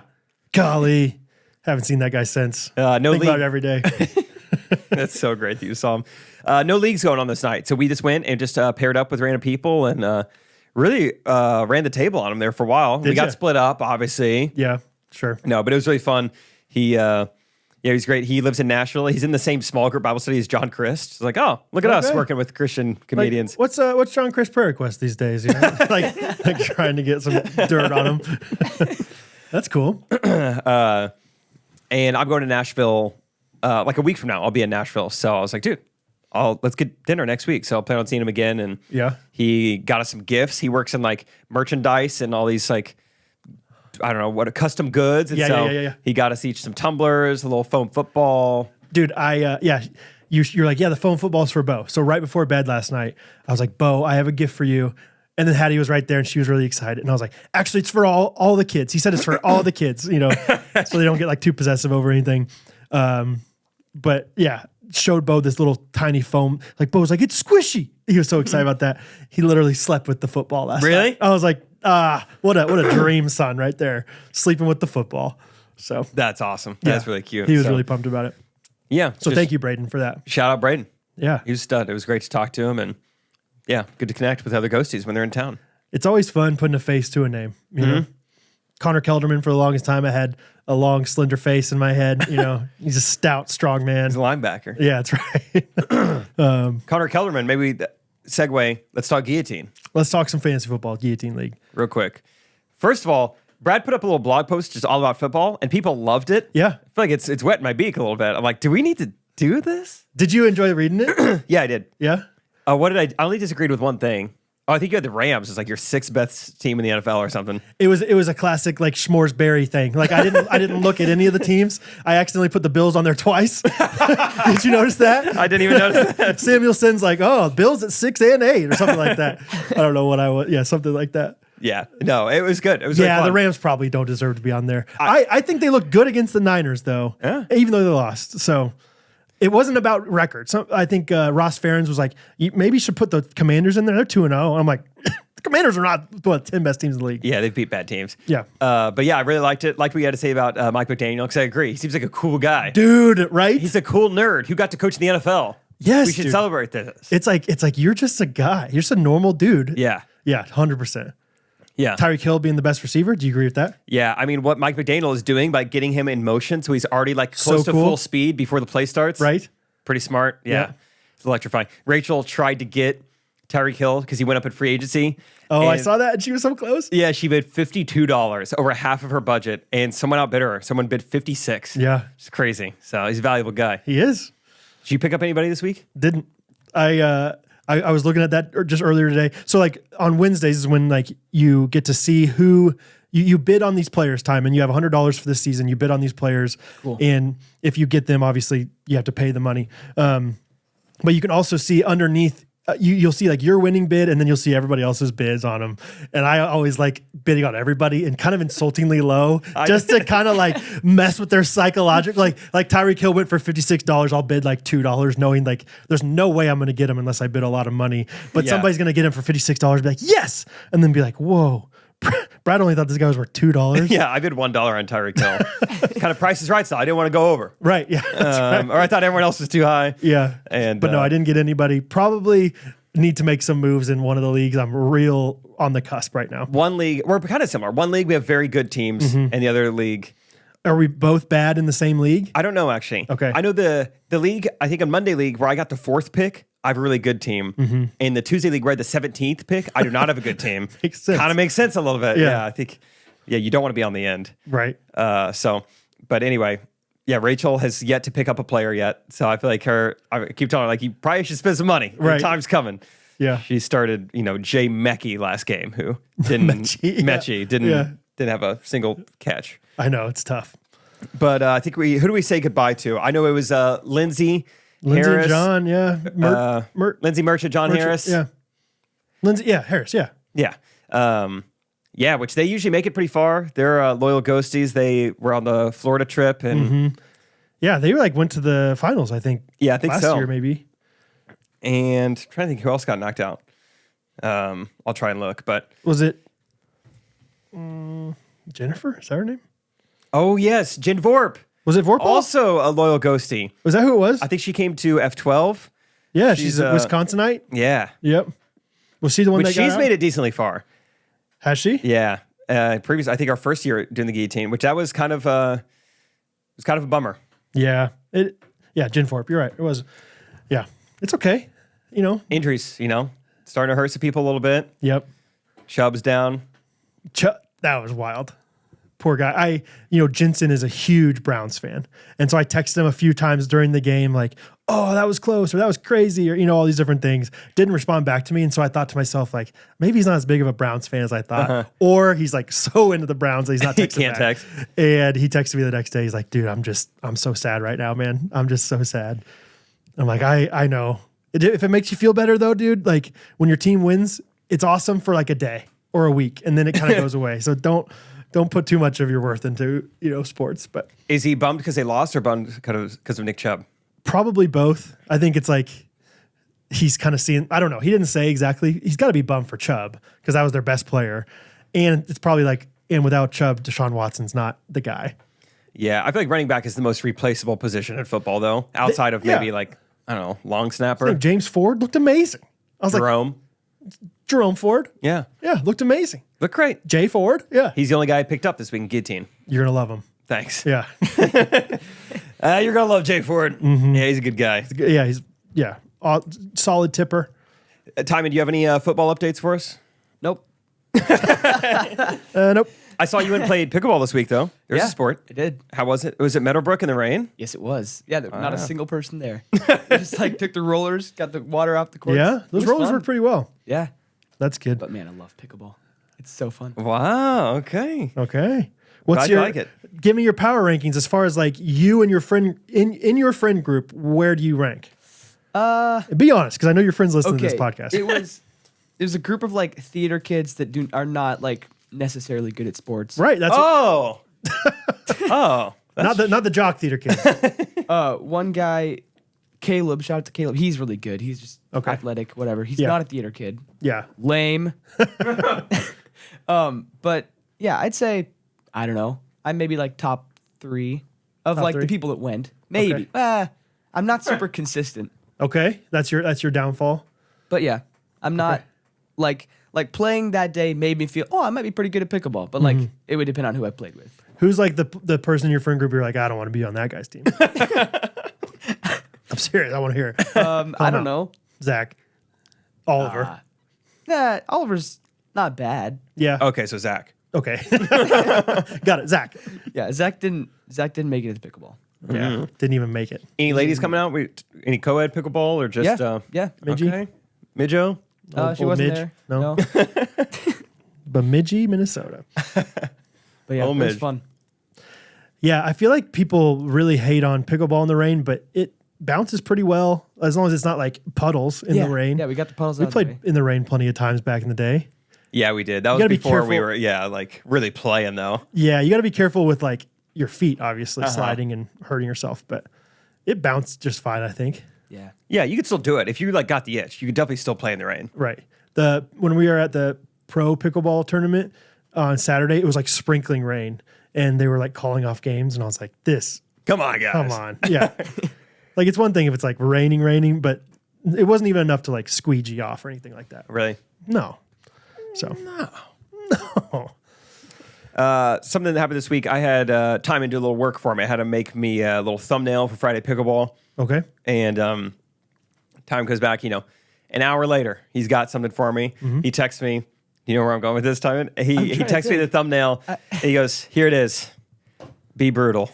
Golly. Haven't seen that guy since. No Think league. about it every day. That's so great that you saw him. No leagues going on this night. So we just went and just paired up with random people and really ran the table on them there for a while. We got split up, obviously. Yeah, sure. No, but it was really fun. He's great. He lives in Nashville. He's in the same small group Bible study as John Christ. It's like, oh, look at us working with Christian comedians. Like, what's John Chris prayer request these days? You know? like trying to get some dirt on him. That's cool. And I'm going to Nashville like a week from now. I'll be in Nashville. So I was like, dude, let's get dinner next week. So I'll plan on seeing him again. And he got us some gifts. He works in like merchandise and all these like, I don't know what, custom goods. And yeah. He got us each some tumblers, a little foam football. Dude, you're like, the foam football's for Bo. So right before bed last night, I was like, Bo, I have a gift for you. And then Hattie was right there and she was really excited. And I was like, actually, it's for all the kids. He said it's for all the kids, so they don't get like too possessive over anything. But yeah, showed Bo this little tiny foam. Like, Bo was like, it's squishy. He was so excited about that. He literally slept with the football last night. I was like, what a dream son right there, sleeping with the football. So That's awesome. That's really cute. He was really pumped about it. Yeah. So thank you, Braden, for that. Shout out Braden. Yeah. He was a stud. It was great to talk to him, and yeah, good to connect with other ghosties when they're in town. It's always fun putting a face to a name. You know, Connor Kelderman, for the longest time, I had a long, slender face in my head. You know, he's a stout, strong man. He's a linebacker. Yeah, that's right. Connor Kelderman, maybe segue. Let's talk guillotine. Let's talk some fantasy football, Guillotine League. Real quick. First of all, Brad put up a little blog post just all about football, and people loved it. Yeah. I feel like it's wet in my beak a little bit. I'm like, do we need to do this? Did you enjoy reading it? Yeah, I did. Yeah. What did I only disagreed with one thing. Oh, I think you had the Rams. It's like your sixth best team in the NFL or something. It was a classic like Schmoresberry thing. Like I didn't look at any of the teams. I accidentally put the Bills on there twice. Did you notice that? I didn't even notice that. Samuelson's like, oh, Bills at 6 and 8 or something like that. I don't know what I was. Yeah, something like that. Yeah. No, it was good. It was really fun. The Rams probably don't deserve to be on there. I think they look good against the Niners though, even though they lost. So it wasn't about record. So I think Ross Ferens was like, maybe you should put the Commanders in there. They're 2-0. I'm like, the Commanders are not 10 best teams in the league. Yeah, they've beat bad teams. Yeah. But yeah, I really liked it. Like what you had to say about Mike McDaniel, because I agree. He seems like a cool guy. Dude, right? He's a cool nerd who got to coach in the NFL. Yes, we should celebrate this. It's like you're just a guy. You're just a normal dude. Yeah. Yeah, 100%. Yeah. Tyreek Hill being the best receiver. Do you agree with that? Yeah. I mean, what Mike McDaniel is doing by getting him in motion, so he's already like close to full speed before the play starts. Right. Pretty smart. Yeah. It's electrifying. Rachel tried to get Tyreek Hill because he went up in free agency. Oh, I saw that. And she was so close. Yeah, she bid $52, over half of her budget, and someone outbid her. Someone bid $56. Yeah. It's crazy. So he's a valuable guy. He is. Did you pick up anybody this week? Didn't. I was looking at that just earlier today. So like on Wednesdays is when like you get to see who you bid on these players time, and you have $100 for this season. You bid on these players, and if you get them, obviously you have to pay the money. But you can also see underneath. You'll see like your winning bid, and then you'll see everybody else's bids on them. And I always like bidding on everybody and kind of insultingly low, just to kind of like mess with their psychological. Like Tyreek Hill went for $56. I'll bid like $2, knowing like there's no way I'm going to get him unless I bid a lot of money. But somebody's going to get him for $56. Be like, yes, and then be like, whoa. Brad only thought this guy was worth $2. Yeah, I bid $1 on Tyreek Hill. Kind of Price is Right style. I didn't want to go over. Right. Yeah. Right. Or I thought everyone else was too high. Yeah. But no, I didn't get anybody. Probably need to make some moves in one of the leagues. I'm real on the cusp right now. One league, we're kind of similar. One league we have very good teams, and the other league. Are we both bad in the same league? I don't know actually. Okay. I know the league. I think on Monday league where I got the 4th pick, I have a really good team. In the Tuesday league where I had the 17th pick, I do not have a good team. Makes sense. Kind of makes sense a little bit. Yeah. Yeah, I think. Yeah, you don't want to be on the end. Right. But anyway, yeah, Rachel has yet to pick up a player yet. So I feel like I keep telling her, like, you probably should spend some money. Your Right. time's coming. Yeah. She started, Jay Mechie last game, who didn't Mechie, didn't have a single catch. I know it's tough. But I think who do we say goodbye to? I know it was Lindsay Harris, and John, yeah. Lindsay Merchant, John Harris. Yeah. Lindsay, yeah, Harris, yeah. Yeah. Yeah, which they usually make it pretty far. They're loyal ghosties. They were on the Florida trip and Yeah, they went to the finals, I think. Yeah, I think last so. year maybe. And I'm trying to think who else got knocked out. I'll try and look, but Was it Jennifer? Is that her name? oh yes, Jen Vorp. Was it Vorpal? Also a loyal ghostie. Was that who it was? I think she came to F12. Yeah, she's a Wisconsinite. Yeah. Yep. Was she the one Which that got she's out? made it decently far. Has she? Yeah. Previous, I think our first year doing the guillotine, which that was kind of a bummer. Yeah. Jen Thorpe. You're right. It was. Yeah. It's okay. Injuries, starting to hurt some people a little bit. Yep. Chubb's down. That was wild. Poor guy. Jensen is a huge Browns fan. And so I texted him a few times during the game, like, oh, that was close, or that was crazy, or, all these different things. Didn't respond back to me. And so I thought to myself, like, maybe he's not as big of a Browns fan as I thought. Or he's like so into the Browns that he's not texting He can't back. text. And he texted me the next day. He's like, dude, I'm so sad right now, man. I'm just so sad. I'm like, I know. If it makes you feel better though, dude, like when your team wins, it's awesome for like a day or a week. And then it kind of goes away. So don't put too much of your worth into, sports. But Is he bummed because they lost or bummed because of Nick Chubb? Probably both. I think it's like he's kind of seeing, I don't know. He didn't say exactly. He's got to be bummed for Chubb because that was their best player. And it's probably like, and without Chubb, Deshaun Watson's not the guy. Yeah, I feel like running back is the most replaceable position in football, though, outside of maybe like, I don't know, long snapper. I think James Ford looked amazing. I was Jerome. like, Jerome Ford? Yeah. Yeah, looked amazing. Look great. Jay Ford? Yeah. He's the only guy I picked up this week in guillotine. You're going to love him. Thanks. Yeah. You're going to love Jay Ford. Mm-hmm. Yeah, he's a good guy. Yeah. Solid tipper. Timon, do you have any football updates for us? Nope. Nope. I saw you went and played pickleball this week, though. There's a sport. I did. How was it? Was it Meadowbrook in the rain? Yes, it was. Yeah, not a single person there. I just like took the rollers, got the water off the courts. Yeah, those rollers work pretty well. Yeah. That's good. But man, I love pickleball. It's so fun. Wow. Okay. What's Glad you like it. Give me your power rankings as far as like you and your friend in your friend group. Where do you rank? Be honest, because I know your friends listen to this podcast. There's a group of like theater kids that are not like necessarily good at sports. Right. That's oh. not the jock theater kids. One guy, Caleb. Shout out to Caleb. He's really good. He's just athletic. Whatever. He's not a theater kid. Yeah. Lame. But yeah, I'd say I don't know. I'm maybe like top 3 of Top like 3? the people that went. Maybe. I'm not super consistent. Okay. That's your downfall. But yeah, I'm not like playing that day made me feel, I might be pretty good at pickleball. But like it would depend on who I played with. Who's like the person in your friend group you're like, I don't want to be on that guy's team. I'm serious. I want to hear it. I don't know. Zach. Oliver. Oliver's not bad. Yeah. Okay, so Zach. Okay. Got it. Zach. Yeah, Zach didn't make it into pickleball. Yeah. Didn't even make it. Any ladies coming out? Any co-ed pickleball or just Yeah. Midgie? Okay. Midjo? She wasn't Midge? there. No. Bemidji, Minnesota. But yeah, it was Midge. fun. Yeah, I feel like people really hate on pickleball in the rain, but it bounces pretty well as long as it's not like puddles in the rain. Yeah, we got the puddles We out played of the way. in the rain plenty of times back in the day. Yeah, we did. That was gotta be before we careful. were, like really playing though. Yeah, you got to be careful with like your feet, obviously, sliding and hurting yourself, but it bounced just fine, I think. Yeah. Yeah, you could still do it. If you like got the itch, you could definitely still play in the rain. Right. When we were at the pro pickleball tournament on Saturday, it was like sprinkling rain, and they were like calling off games, and I was like, Come on, guys. come on. Yeah. Like it's one thing if it's like raining, but it wasn't even enough to like squeegee off or anything like that. Really? No. So. No. Something that happened this week, I had time to do a little work for me. I had to make me a little thumbnail for Friday Pickleball. Okay. And time goes back, an hour later, he's got something for me. He texts me. You know where I'm going with this time? He texts me the thumbnail. And he goes, here it is. Be brutal.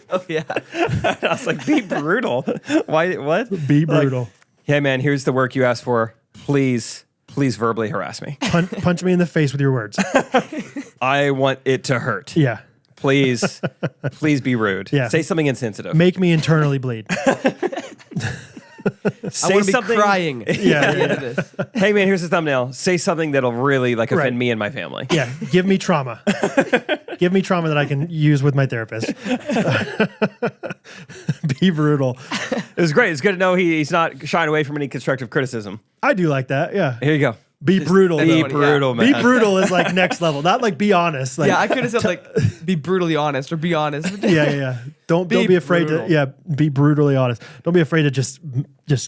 Oh yeah. I was like, be brutal? Why? What? Be brutal. Like, hey, man, here's the work you asked for. Please verbally harass me. Punch me in the face with your words. I want it to hurt. Yeah. Please be rude. Yeah. Say something insensitive. Make me internally bleed. I want to be crying. Yeah. At the end of this. Hey, man, here's the thumbnail. Say something that'll really offend Right. me and my family. Yeah. Give me trauma. Give me trauma that I can use with my therapist. Be brutal. It was great. It's good to know he's not shying away from any constructive criticism. I do like that. Yeah. Here you go. Be brutal. that's Be though. funny, brutal, man. Be brutal is like next level. Not like be honest. Like, Yeah, I could have said like be brutally honest or be honest. yeah. Don't Be be afraid brutal. to be brutally honest. Don't be afraid to just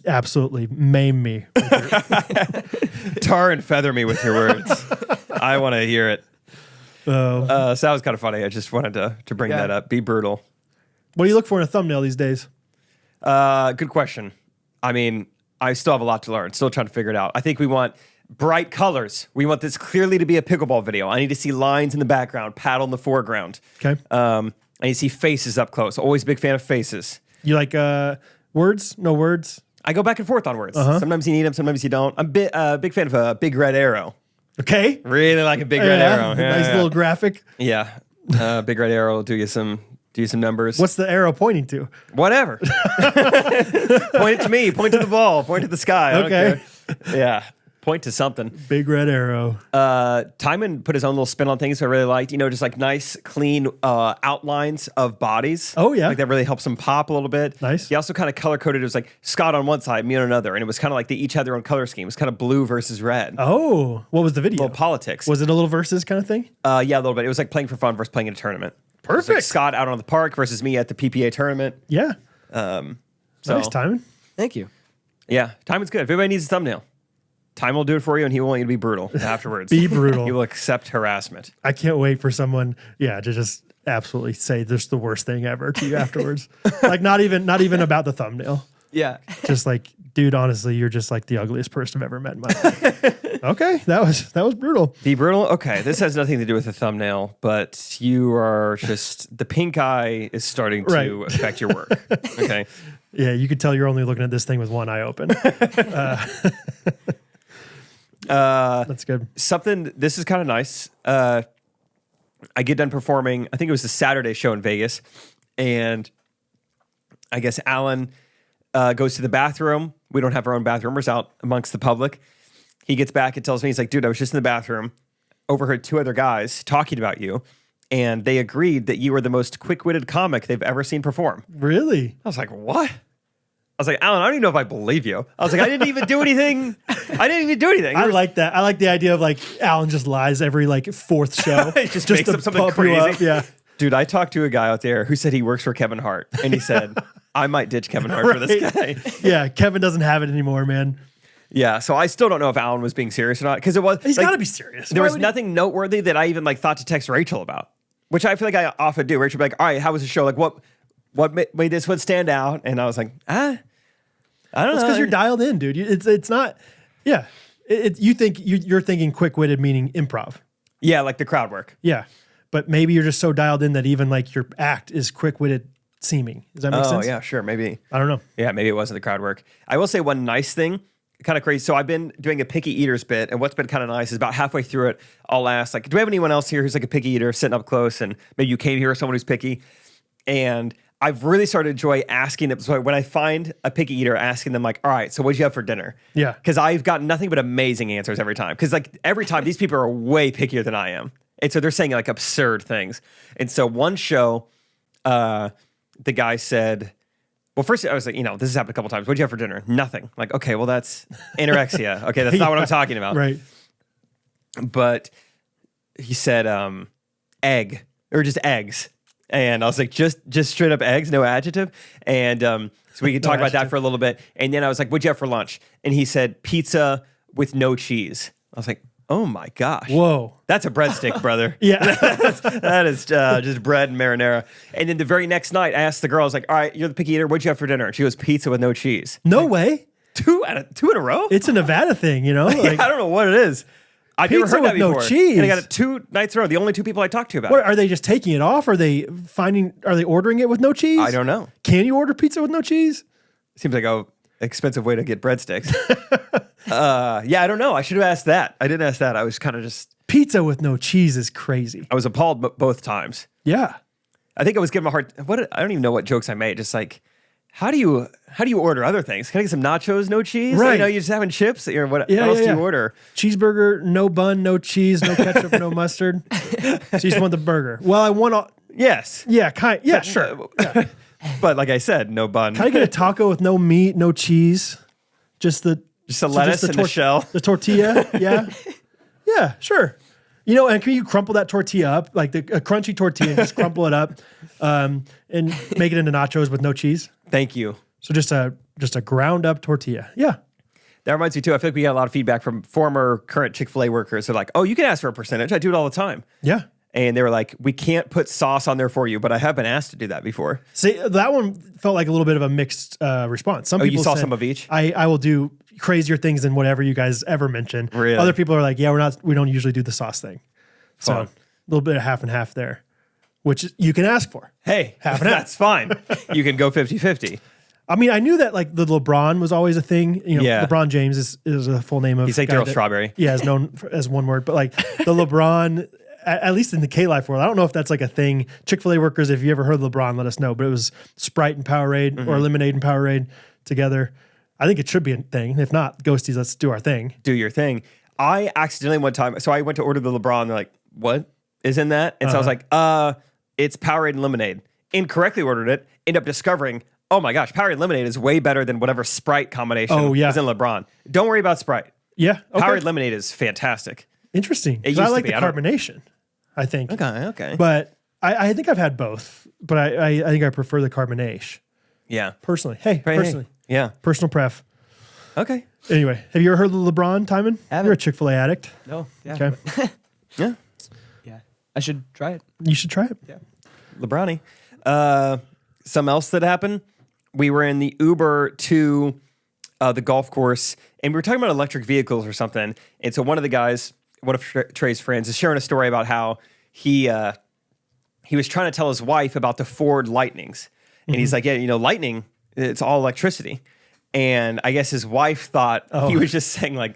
absolutely maim me. Tar and feather me with your words. I want to hear it. So that was kind of funny. I just wanted to bring that up. Be brutal. What do you look for in a thumbnail these days? Good question. I mean, I still have a lot to learn. Still trying to figure it out. I think we want bright colors. We want this clearly to be a pickleball video. I need to see lines in the background, paddle in the foreground. Okay. I need to see faces up close. Always a big fan of faces. You like words? No words? I go back and forth on words. Sometimes you need them, sometimes you don't. I'm a big fan of a big red arrow. Okay. Really like a big red arrow. Nice little graphic. Yeah. Big red arrow will do you some numbers. What's the arrow pointing to? Whatever. Point it to me. Point to the ball. Point to the sky. I don't Okay. care. Yeah. point to something. Big red arrow. Timon put his own little spin on things I really liked. Just like nice, clean outlines of bodies. Oh, yeah. Like that really helps them pop a little bit. Nice. He also kind of color coded. It was like Scott on one side, me on another. And it was kind of like they each had their own color scheme. It was kind of blue versus red. Oh, what was the video? Little politics. Was it a little versus kind of thing? Yeah, a little bit. It was like playing for fun versus playing in a tournament. Perfect. It was like Scott out on the park versus me at the PPA tournament. Yeah. So, Nice, Timon. Thank you. Yeah, Timon's good. If anybody needs a thumbnail, Time will do it for you, and he will want you to be brutal afterwards. Be brutal. He will accept harassment. I can't wait for someone, to just absolutely say this the worst thing ever to you afterwards. Like not even about the thumbnail. Yeah. Just like, dude, honestly, you're just like the ugliest person I've ever met in my life. Okay, that was brutal. Be brutal? Okay, this has nothing to do with the thumbnail, but you are just, the pink eye is starting to affect your work. Okay. Yeah, you could tell you're only looking at this thing with one eye open. That's good. This is kind of nice. I get done performing, I think it was the Saturday show in Vegas, and I guess Alan goes to the bathroom. We don't have our own bathroom. We're out amongst the public. He gets back and tells me, he's like, dude, I was just in the bathroom, overheard two other guys talking about you, and they agreed that you were the most quick-witted comic they've ever seen perform. Really? I was like, what? I was like, Alan, I don't even know if I believe you. I was like, I didn't even do anything. I like that. I like the idea of like Alan just lies every like fourth show. He just makes up something pump you crazy. up. Yeah. Dude, I talked to a guy out there who said he works for Kevin Hart, and he said, I might ditch Kevin Hart for this guy. Yeah, Kevin doesn't have it anymore, man. Yeah, so I still don't know if Alan was being serious or not, because it was. He's like, got to be serious. There was nothing noteworthy that I even like thought to text Rachel about, which I feel like I often do. Rachel would be like, all right, how was the show? Like, what made this one stand out? And I was like, I don't know. It's because you're dialed in, dude. It's not. Yeah, you're thinking quick-witted meaning improv. Yeah, like the crowd work. Yeah, but maybe you're just so dialed in that even like your act is quick-witted seeming. Does that make sense? Oh yeah, sure, maybe. I don't know. Yeah, maybe it wasn't the crowd work. I will say one nice thing, kind of crazy. So I've been doing a picky eaters bit, and what's been kind of nice is about halfway through it, I'll ask, like, do we have anyone else here who's like a picky eater sitting up close, and maybe you came here as someone who's picky? And I've really started to enjoy asking them. So when I find a picky eater, asking them like, all right, so what'd you have for dinner? Yeah. Because I've gotten nothing but amazing answers every time. Because like every time these people are way pickier than I am. And so they're saying like absurd things. And so one show, the guy said, well, first I was like, this has happened a couple times. What'd you have for dinner? Nothing. Like, okay, well, that's anorexia. Okay, that's not what I'm talking about. Right. But he said egg, or just eggs. And I was like, just straight up eggs, no adjective. And so we could talk about that for a little bit. And then I was like, what'd you have for lunch? And he said pizza with no cheese. I was like, oh my gosh. Whoa. That's a breadstick, brother. Yeah. that is just bread and marinara. And then the very next night, I asked the girl, I was like, all right, you're the picky eater. What'd you have for dinner? And she goes, pizza with no cheese. No way. Two in a row? It's a Nevada thing, Like, I don't know what it is. I've never Pizza heard that with no before. cheese. And I got it 2 nights in a row. The only 2 people I talked to about what, it. are they just taking it off? Are they ordering it with no cheese? I don't know. Can you order pizza with no cheese? Seems like an expensive way to get breadsticks. Yeah, I don't know. I should have asked that. I didn't ask that. I was kind of just... Pizza with no cheese is crazy. I was appalled both times. Yeah. I think I was giving a hard... I don't even know what jokes I made. Just like, how do you order other things? Can I get some nachos, no cheese? Right. You're just having chips? Or what else do you order? Cheeseburger, no bun, no cheese, no ketchup, no mustard. So you just want the burger. Well, I want all... Yes. Yeah, sure. Yeah. But like I said, no bun. Can I get a taco with no meat, no cheese? Just a lettuce and a shell. The tortilla, yeah. Yeah, sure. And can you crumple that tortilla up, like a crunchy tortilla, and just crumple it up and make it into nachos with no cheese? Thank you. So just a ground up tortilla. Yeah. That reminds me too, I feel like we got a lot of feedback from current Chick-fil-A workers. They're like, oh, you can ask for a percentage. I do it all the time. Yeah. And they were like, we can't put sauce on there for you, but I have been asked to do that before. See, that one felt like a little bit of a mixed response. Some people you saw said, some of each? I will do crazier things than whatever you guys ever mentioned. Really? Other people are like, yeah, we don't usually do the sauce thing. So Fun. a little bit of half and half there, which you can ask for. Hey, half and half. That's fine. You can go 50-50. I mean, I knew that like the LeBron was always a thing. Yeah. LeBron James is a full name of. He's like Daryl Strawberry. Yeah, is known as one word, but like the LeBron, at least in the K-Life world, I don't know if that's like a thing. Chick-fil-A workers, if you ever heard of LeBron, let us know. But it was Sprite and Powerade or Lemonade and Powerade together. I think it should be a thing. If not, Ghosties, let's do our thing. Do your thing. I accidentally one time, so I went to order the LeBron. They're like, what is in that? And so I was like, it's Powerade and lemonade. Incorrectly ordered it. End up discovering, oh my gosh, Powerade and lemonade is way better than whatever Sprite combination is in LeBron. Don't worry about Sprite. Yeah. Okay. Powerade lemonade is fantastic. Interesting. It used I to like be. the carbonation, I think. Okay. But I think I've had both, but I think I prefer the carbonation. Yeah. Personally. Hey, Hey, personally. yeah. Personal pref. Okay. Anyway, have you ever heard of LeBron, Timon? Haven't. You're a Chick-fil-A addict. No. Yeah. Okay. Yeah. Yeah. I should try it. You should try it. Yeah. LeBroni. Something else that happened. We were in the Uber to the golf course, and we were talking about electric vehicles or something. And so one of the guys, one of Trey's friends, is sharing a story about how he was trying to tell his wife about the Ford Lightnings. And he's like, yeah, Lightning, it's all electricity. And I guess his wife thought he was just saying like,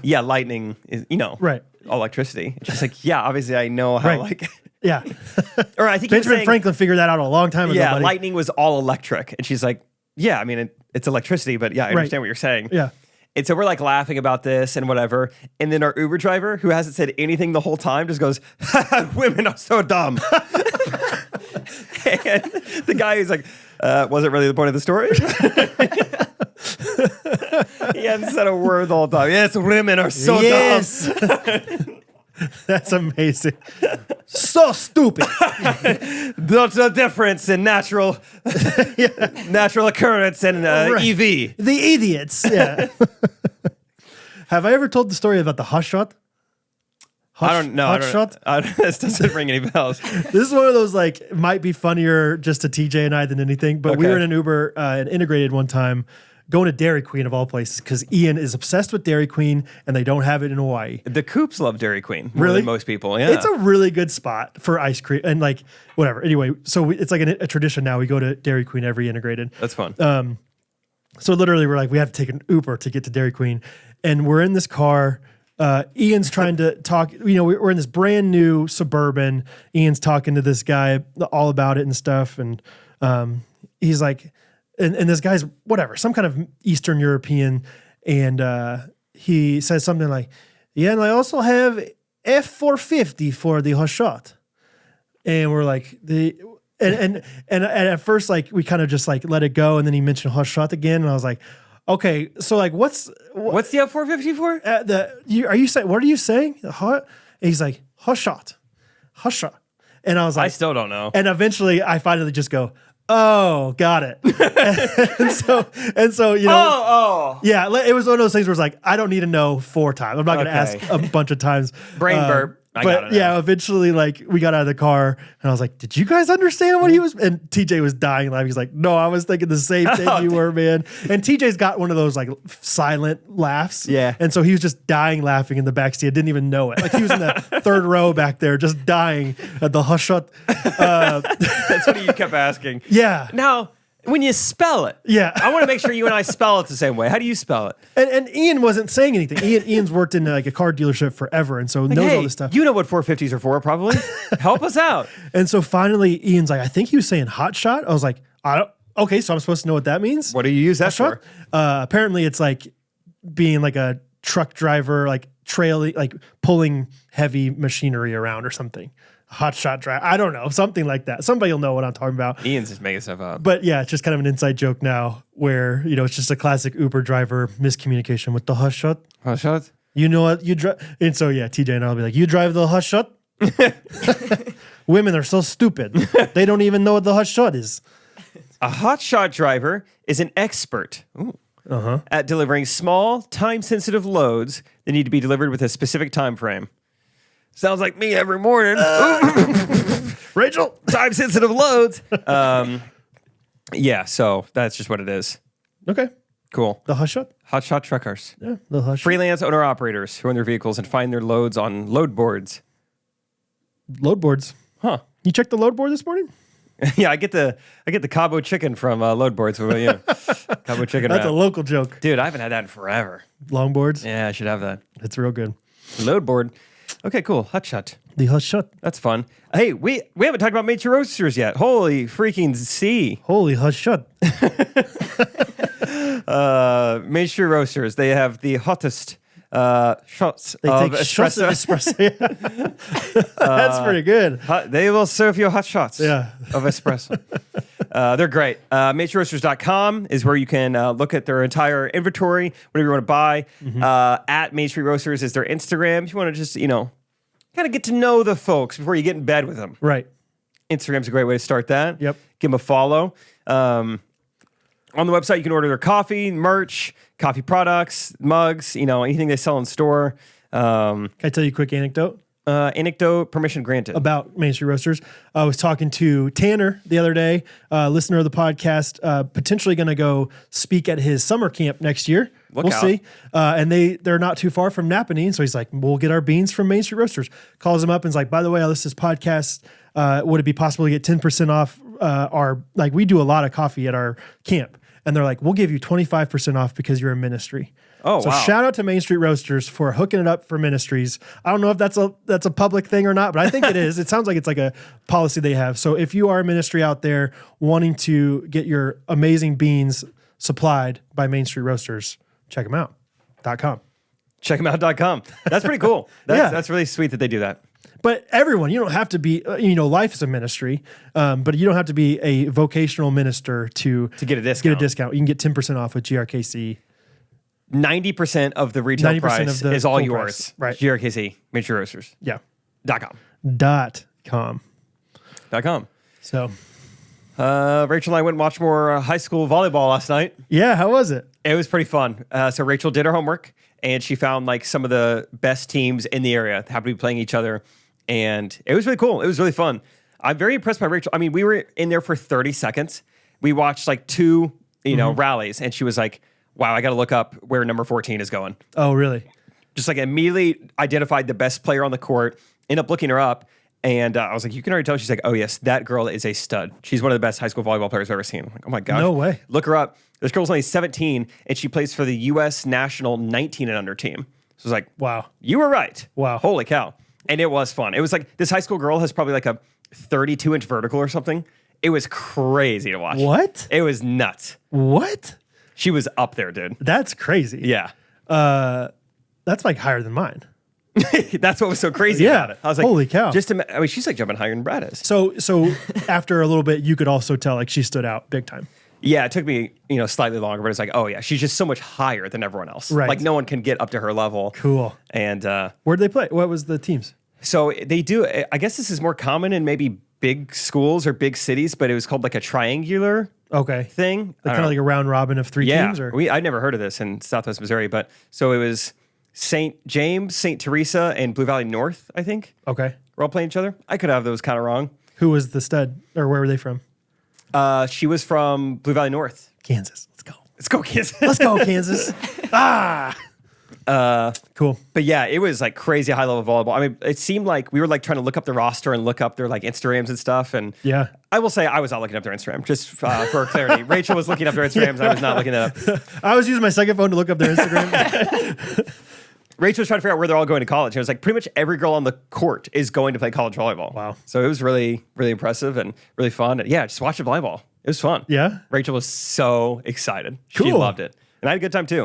yeah, lightning is, Right. all electricity. And she's like, yeah, obviously I know how Yeah. or I think he was Benjamin saying, Franklin figured that out a long time ago, yeah, buddy. lightning was all electric. And she's like, yeah, I mean, it's electricity, but yeah, I understand what you're saying. Yeah. And so we're like laughing about this and whatever. And then our Uber driver, who hasn't said anything the whole time, just goes, women are so dumb. And the guy who's like, wasn't really the point of the story. He hadn't said a word the whole time. Yes, women are so dumb. That's amazing. So stupid. That's the difference in natural occurrence and EV. The idiots. Yeah. Have I ever told the story about the hush shot? I don't know. Shot? This doesn't ring any bells. This is one of those like might be funnier just to TJ and I than anything. But we were in an Uber and integrated one time, going to Dairy Queen of all places because Ian is obsessed with Dairy Queen and they don't have it in Hawaii. The Coops love Dairy Queen more Really? than most people. Yeah, It's a really good spot for ice cream and like whatever. Anyway, so it's like a tradition now. We go to Dairy Queen every integrated. That's fun. So literally, we're like, we have to take an Uber to get to Dairy Queen, and we're in this car. Ian's trying to talk. We're in this brand new Suburban. Ian's talking to this guy all about it and stuff, and he's like, and this guy's whatever, some kind of Eastern European, and he says something like, "Yeah, and I also have F450 for the hot shot," and we're like And at first, like we kind of just like let it go, and then he mentioned hot shot again, and I was like, okay, so like what's the F450 for? Are you saying what are you saying? Hot? And he's like hot shot, and I was like, I still don't know. And eventually, I finally just go, oh, got it. and so yeah, it was one of those things where it's like I don't need to know 4 times. I'm not going to ask a bunch of times. Brain burp. But yeah, eventually, like we got out of the car, and I was like, "Did you guys understand what he was?" And TJ was dying laughing. He's like, "No, I was thinking the same thing you were, man." And TJ's got one of those like silent laughs, yeah. And so he was just dying laughing in the backseat. I didn't even know it. Like he was in the 3rd row back there, just dying at the hush shot. That's what you kept asking. Yeah. Now, when you spell it, I want to make sure you and I spell it the same way. How do you spell it? And Ian wasn't saying anything. Ian's worked in like a car dealership forever, and so knows all this stuff. You know what 450s are for, probably. Help us out. And so finally, Ian's like, I think he was saying hot shot. I was like, I don't. Okay, so I'm supposed to know what that means. What do you use that for? Apparently, it's like being like a truck driver, like trailing, like pulling heavy machinery around or something. Hot shot drive. I don't know. Something like that. Somebody will know what I'm talking about. Ian's just making stuff up. But yeah, it's just kind of an inside joke now where, it's just a classic Uber driver miscommunication with the hot shot. Hot shot? You know what? You drive. And so, yeah, TJ and I'll be like, you drive the hot shot? Women are so stupid. They don't even know what the hot shot is. A hot shot driver is an expert at delivering small, time-sensitive loads that need to be delivered with a specific time frame. Sounds like me every morning. Rachel, time-sensitive loads. Yeah, so that's just what it is. Okay. Cool. The hot shot? Hot shot truckers. Yeah, the hot shot. Freelance owner-operators who own their vehicles and find their loads on load boards. Load boards. Huh. You checked the load board this morning? Yeah, I get the Cabo chicken from load boards. Cabo chicken. That's wrap. a local joke. Dude, I haven't had that in forever. Long boards? Yeah, I should have that. It's real good. Load board. Okay, cool. Hot shot. The hot shot. That's fun. Hey, we haven't talked about Main Street Roasters yet. Holy freaking C. Holy hot shot. Main Street Roasters. They have the hottest shots They of take shots of espresso. espresso. That's pretty good. They will serve you hot shots Yeah. of espresso. They're great. MainStreetRoasters.com is where you can look at their entire inventory, whatever you want to buy. At Main Street Roasters is their Instagram. If you want to just, kind of get to know the folks before you get in bed with them. Right. Instagram's a great way to start that. Yep. Give them a follow. On the website, you can order their coffee, merch, coffee products, mugs, anything they sell in store. Can I tell you a quick anecdote? Anecdote, permission granted. About Main Street Roasters. I was talking to Tanner the other day, listener of the podcast, potentially going to go speak at his summer camp next year. We'll out. See. And they're not too far from Napanee. So he's like, we'll get our beans from Main Street Roasters. Calls him up and is like, by the way, I listen to this podcast. Would it be possible to get 10% off we do a lot of coffee at our camp. And they're like, we'll give you 25% off because you're a ministry. Oh, so wow. shout out to Main Street Roasters for hooking it up for ministries. I don't know if that's a public thing or not, but I think it is. It sounds like it's like a policy they have. So if you are a ministry out there wanting to get your amazing beans supplied by Main Street Roasters, check them out. .com. Checkthemout.com. That's pretty cool. Yeah. That's really sweet that they do that. But everyone, you don't have to be, life is a ministry, but you don't have to be a vocational minister to get a discount. You can get 10% off with GRKC. 90% of the retail 90% price of the is all full yours. price. Right. GRKC, Main Street Roasters. Yeah. .com. .com. .com. So, Rachel and I went and watched more high school volleyball last night. yeah, how was it? It was pretty fun. So Rachel did her homework, and she found some of the best teams in the area that happened to be playing each other, and it was really cool. It was really fun. I'm very impressed by Rachel. I mean, we were in there for 30 seconds. We watched two, rallies, and she was like, wow, I got to look up where number 14 is going. Oh, really? Just immediately identified the best player on the court, ended up looking her up, and I was like, you can already tell. She's like, oh, yes, that girl is a stud. She's one of the best high school volleyball players I've ever seen. I'm like, oh, my gosh. No way. Look her up. This girl's only 17, and she plays for the U.S. national 19 and under team. So I was like, Wow. you were right. Wow. Holy cow. And it was fun. It was this high school girl has probably a 32-inch vertical or something. It was crazy to watch. What? It was nuts. What? She was up there, dude. That's crazy. Yeah. That's higher than mine. That's what was so crazy Yeah. about it. I was like, holy cow. She's jumping higher than Brad is. So after a little bit, you could also tell she stood out big time. Yeah, it took me, slightly longer, but it's like, oh yeah, she's just so much higher than everyone else. Right. No one can get up to her level. Cool. And Where'd they play? What was the teams? so they do, I guess this is more common in maybe big schools or big cities, but it was called a triangular Okay. thing. Kind of like a round robin of three teams? Or? I'd never heard of this in Southwest Missouri, but so it was St. James, St. Teresa, and Blue Valley North, I think, Okay. were all playing each other. I could have those kind of wrong. Who was the stud, or where were they from? She was from Blue Valley North. Kansas. Let's go. Let's go, kids. Let's go, Kansas. Cool. But yeah, it was crazy high level volleyball. I mean, it seemed like we were trying to look up the roster and look up their Instagrams and stuff. And Yeah. I will say I was not looking up their Instagram, just for clarity. Rachel was looking up their Instagrams. I was not looking it up. I was using my second phone to look up their Instagram. Rachel was trying to figure out where they're all going to college. It was pretty much every girl on the court is going to play college volleyball. Wow. So it was really, really impressive and really fun. And yeah, just watching volleyball. It was fun. Yeah? Rachel was so excited. She Cool. loved it. And I had a good time too.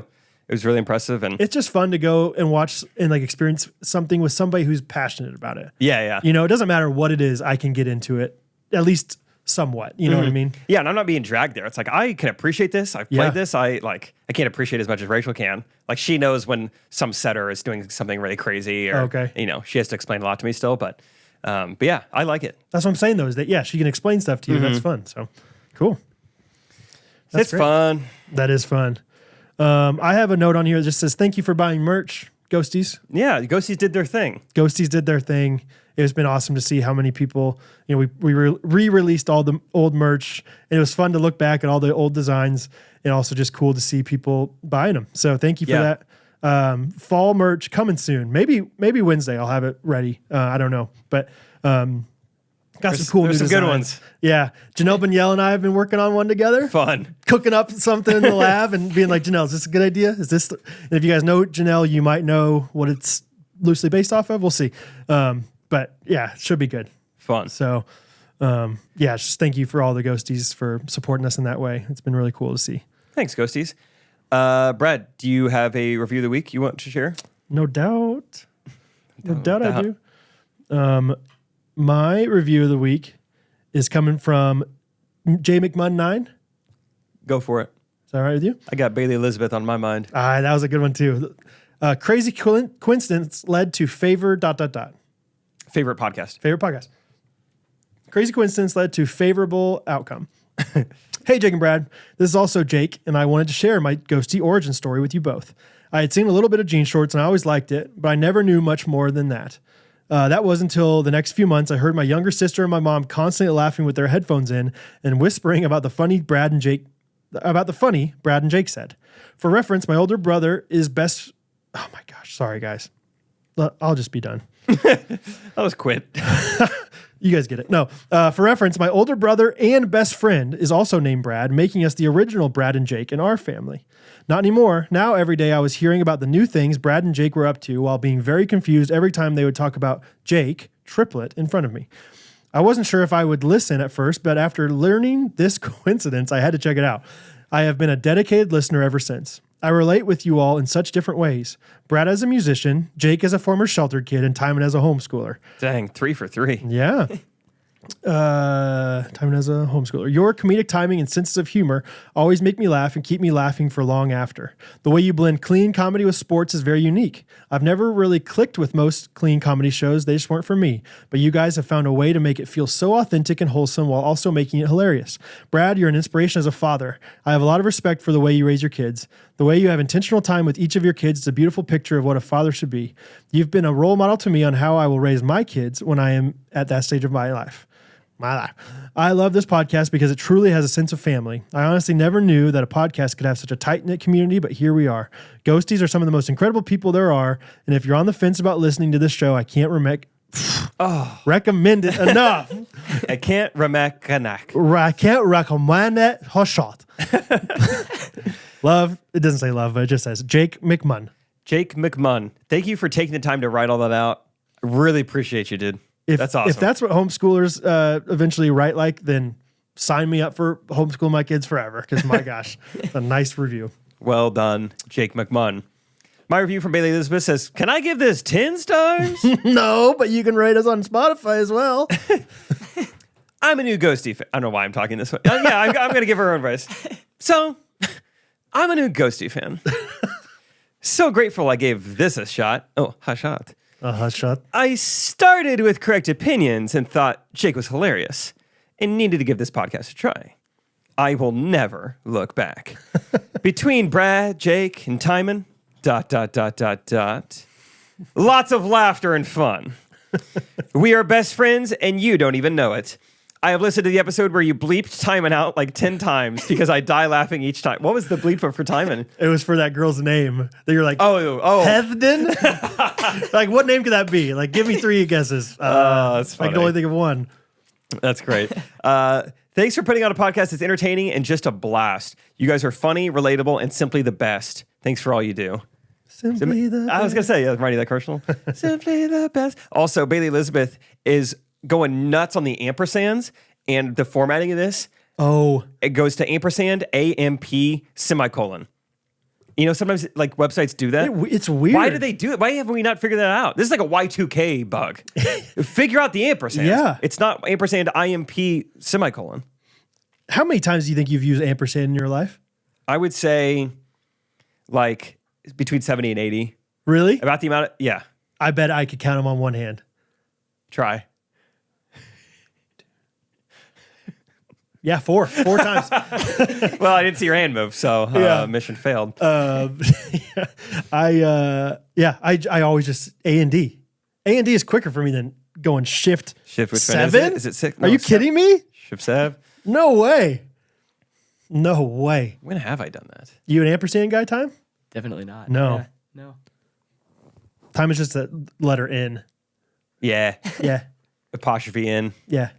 It was really impressive. And It's just fun to go and watch and experience something with somebody who's passionate about it. yeah. It doesn't matter what it is, I can get into it, at least somewhat. You know what I mean? Yeah, and I'm not being dragged there. It's I can appreciate this. I've Yeah. played this. I can't appreciate as much as Rachel can. She knows when some setter is doing something really crazy or Okay. she has to explain a lot to me still, but yeah, I like it. That's what I'm saying, though, is that, yeah, she can explain stuff to you. That's fun. So, cool. That's It's great. fun. That is fun. I have a note on here that just says, thank you for buying merch, Ghosties. Yeah, the Ghosties did their thing. Ghosties did their thing. It's been awesome to see how many people, we re-released all the old merch, and it was fun to look back at all the old designs, and also just cool to see people buying them. So thank you for Yeah. that. Fall merch coming soon. Maybe Wednesday I'll have it ready. I don't know, but got some cool new there's some good designs. ones. Yeah, Janelle Beniel and I have been working on one together. Fun. Cooking up something in the lab and being like, Janelle, is this a good idea? Is this? And if you guys know Janelle, you might know what it's loosely based off of. We'll see. But yeah, it should be good. Fun. So, yeah, just thank you for all the Ghosties for supporting us in that way. It's been really cool to see. Thanks, Ghosties. Brad, do you have a review of the week you want to share? No doubt. No doubt I do. My review of the week is coming from J McMunn 9. Go for it. Is that all right with you? I got Bailey Elizabeth on my mind. That was a good one too. Crazy coincidence led to Favorite podcast. Favorite podcast. Crazy coincidence led to favorable outcome. Hey, Jake and Brad. This is also Jake, and I wanted to share my ghosty origin story with you both. I had seen a little bit of Jean Shorts, and I always liked it, but I never knew much more than that. That was until the next few months I heard my younger sister and my mom constantly laughing with their headphones in and whispering about the funny Brad and Jake said. For reference, my older brother is best... Oh my gosh, sorry guys. I'll just be done. I'll just quit. You guys get it. No. For reference, my older brother and best friend is also named Brad, making us the original Brad and Jake in our family. Not anymore. Now, every day I was hearing about the new things Brad and Jake were up to while being very confused every time they would talk about Jake, triplet, in front of me. I wasn't sure if I would listen at first, but after learning this coincidence, I had to check it out. I have been a dedicated listener ever since. I relate with you all in such different ways. Brad as a musician, Jake as a former sheltered kid, and Timon as a homeschooler. Dang, 3 for 3. Yeah. Timon as a homeschooler. Your comedic timing and sense of humor always make me laugh and keep me laughing for long after. The way you blend clean comedy with sports is very unique. I've never really clicked with most clean comedy shows. They just weren't for me. But you guys have found a way to make it feel so authentic and wholesome while also making it hilarious. Brad, you're an inspiration as a father. I have a lot of respect for the way you raise your kids. The way you have intentional time with each of your kids is a beautiful picture of what a father should be. You've been a role model to me on how I will raise my kids when I am at that stage of my life. I love this podcast because it truly has a sense of family. I honestly never knew that a podcast could have such a tight-knit community, but here we are. Ghosties are some of the most incredible people there are, and if you're on the fence about listening to this show, I can't recommend it enough. I can't recommend it. Shot. Love, it doesn't say love, but it just says Jake McMunn. Jake McMunn. Thank you for taking the time to write all that out. I really appreciate you, dude. That's awesome. If that's what homeschoolers eventually write like, then sign me up for homeschool my kids forever. Because my gosh, a nice review. Well done, Jake McMunn. My review from Bailey Elizabeth says, can I give this 10 stars? No, but you can rate us on Spotify as well. I'm a new Ghosty fan. I don't know why I'm talking this way. I'm going to give her own voice. So, I'm a new Ghosty fan. So grateful I gave this a shot. Oh, a shot. Shot. I started with correct opinions and thought Jake was hilarious and needed to give this podcast a try. I will never look back. Between Brad, Jake, and Timon, ... Lots of laughter and fun. We are best friends and you don't even know it. I have listened to the episode where you bleeped Timon out like 10 times because I die laughing each time. What was the bleep for Timon? It was for that girl's name. That you're like, oh, Heathen? Like, what name could that be? Like, give me 3 guesses. That's funny. I can only think of one. That's great. Thanks for putting on a podcast that's entertaining and just a blast. You guys are funny, relatable, and simply the best. Thanks for all you do. Simply the best. I was going to say, I'm writing that commercial. Simply the best. Also, Bailey Elizabeth is going nuts on the ampersands and the formatting of this. Oh. It goes to ampersand, AMP, semicolon. You know, sometimes like websites do that. It's weird. Why do they do it? Why have we not figured that out? This is like a Y2K bug. Figure out the ampersand. Yeah. It's not ampersand, IMP, semicolon. How many times do you think you've used ampersand in your life? I would say like between 70 and 80. Really? About the amount of, yeah. I bet I could count them on one hand. Try. Yeah, 4 times. Well, I didn't see your hand move, so mission failed. I always just A and D. A and D is quicker for me than going shift. Shift which 7? Is it 6? Are you kidding me? Shift 7? No way. No way. When have I done that? You an ampersand guy, Time? Definitely not. No. Yeah, no. Time is just a letter N. Yeah. Yeah. Apostrophe N. Yeah.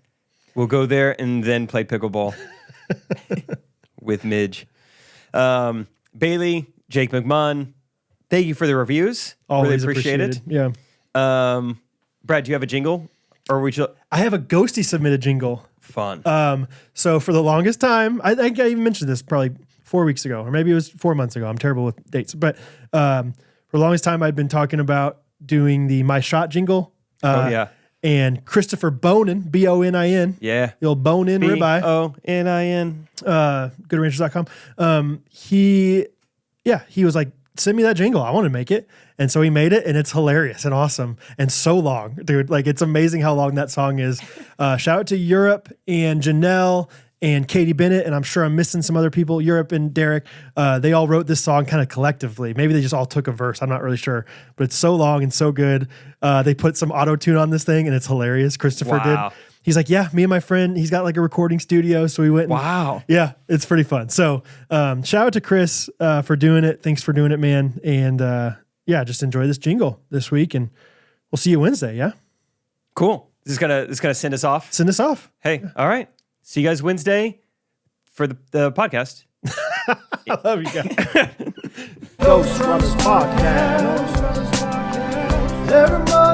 We'll go there and then play pickleball with Midge. Bailey, Jake McMunn, thank you for the reviews. Always really appreciate it. Yeah. Brad, do you have a jingle? Or we should I have a Ghosty submitted jingle. fun. So for the longest time, I think I even mentioned this probably 4 weeks ago, or maybe it was 4 months ago. I'm terrible with dates, but for the longest time, I'd been talking about doing the My Shot jingle. Yeah. And Christopher Bonin, B-O-N-I-N. Yeah. The old bone-in ribeye. B-O-N-I-N. GoodRanchers.com. He was like, send me that jingle. I want to make it. And so he made it, and it's hilarious and awesome and so long, dude. Like, it's amazing how long that song is. Shout out to Europe and Janelle and Katie Bennett, and I'm sure I'm missing some other people, Europe and Derek. They all wrote this song kind of collectively. Maybe they just all took a verse. I'm not really sure. But it's so long and so good. They put some auto-tune on this thing, and it's hilarious. Christopher did. He's like, yeah, me and my friend, he's got like a recording studio. So we went. Yeah, it's pretty fun. So shout out to Chris for doing it. Thanks for doing it, man. And just enjoy this jingle this week. And we'll see you Wednesday, yeah? Cool. This is gonna send us off? Send us off. Hey, all right. See you guys Wednesday for the podcast. I love you guys. Ghostrunners podcast. Everybody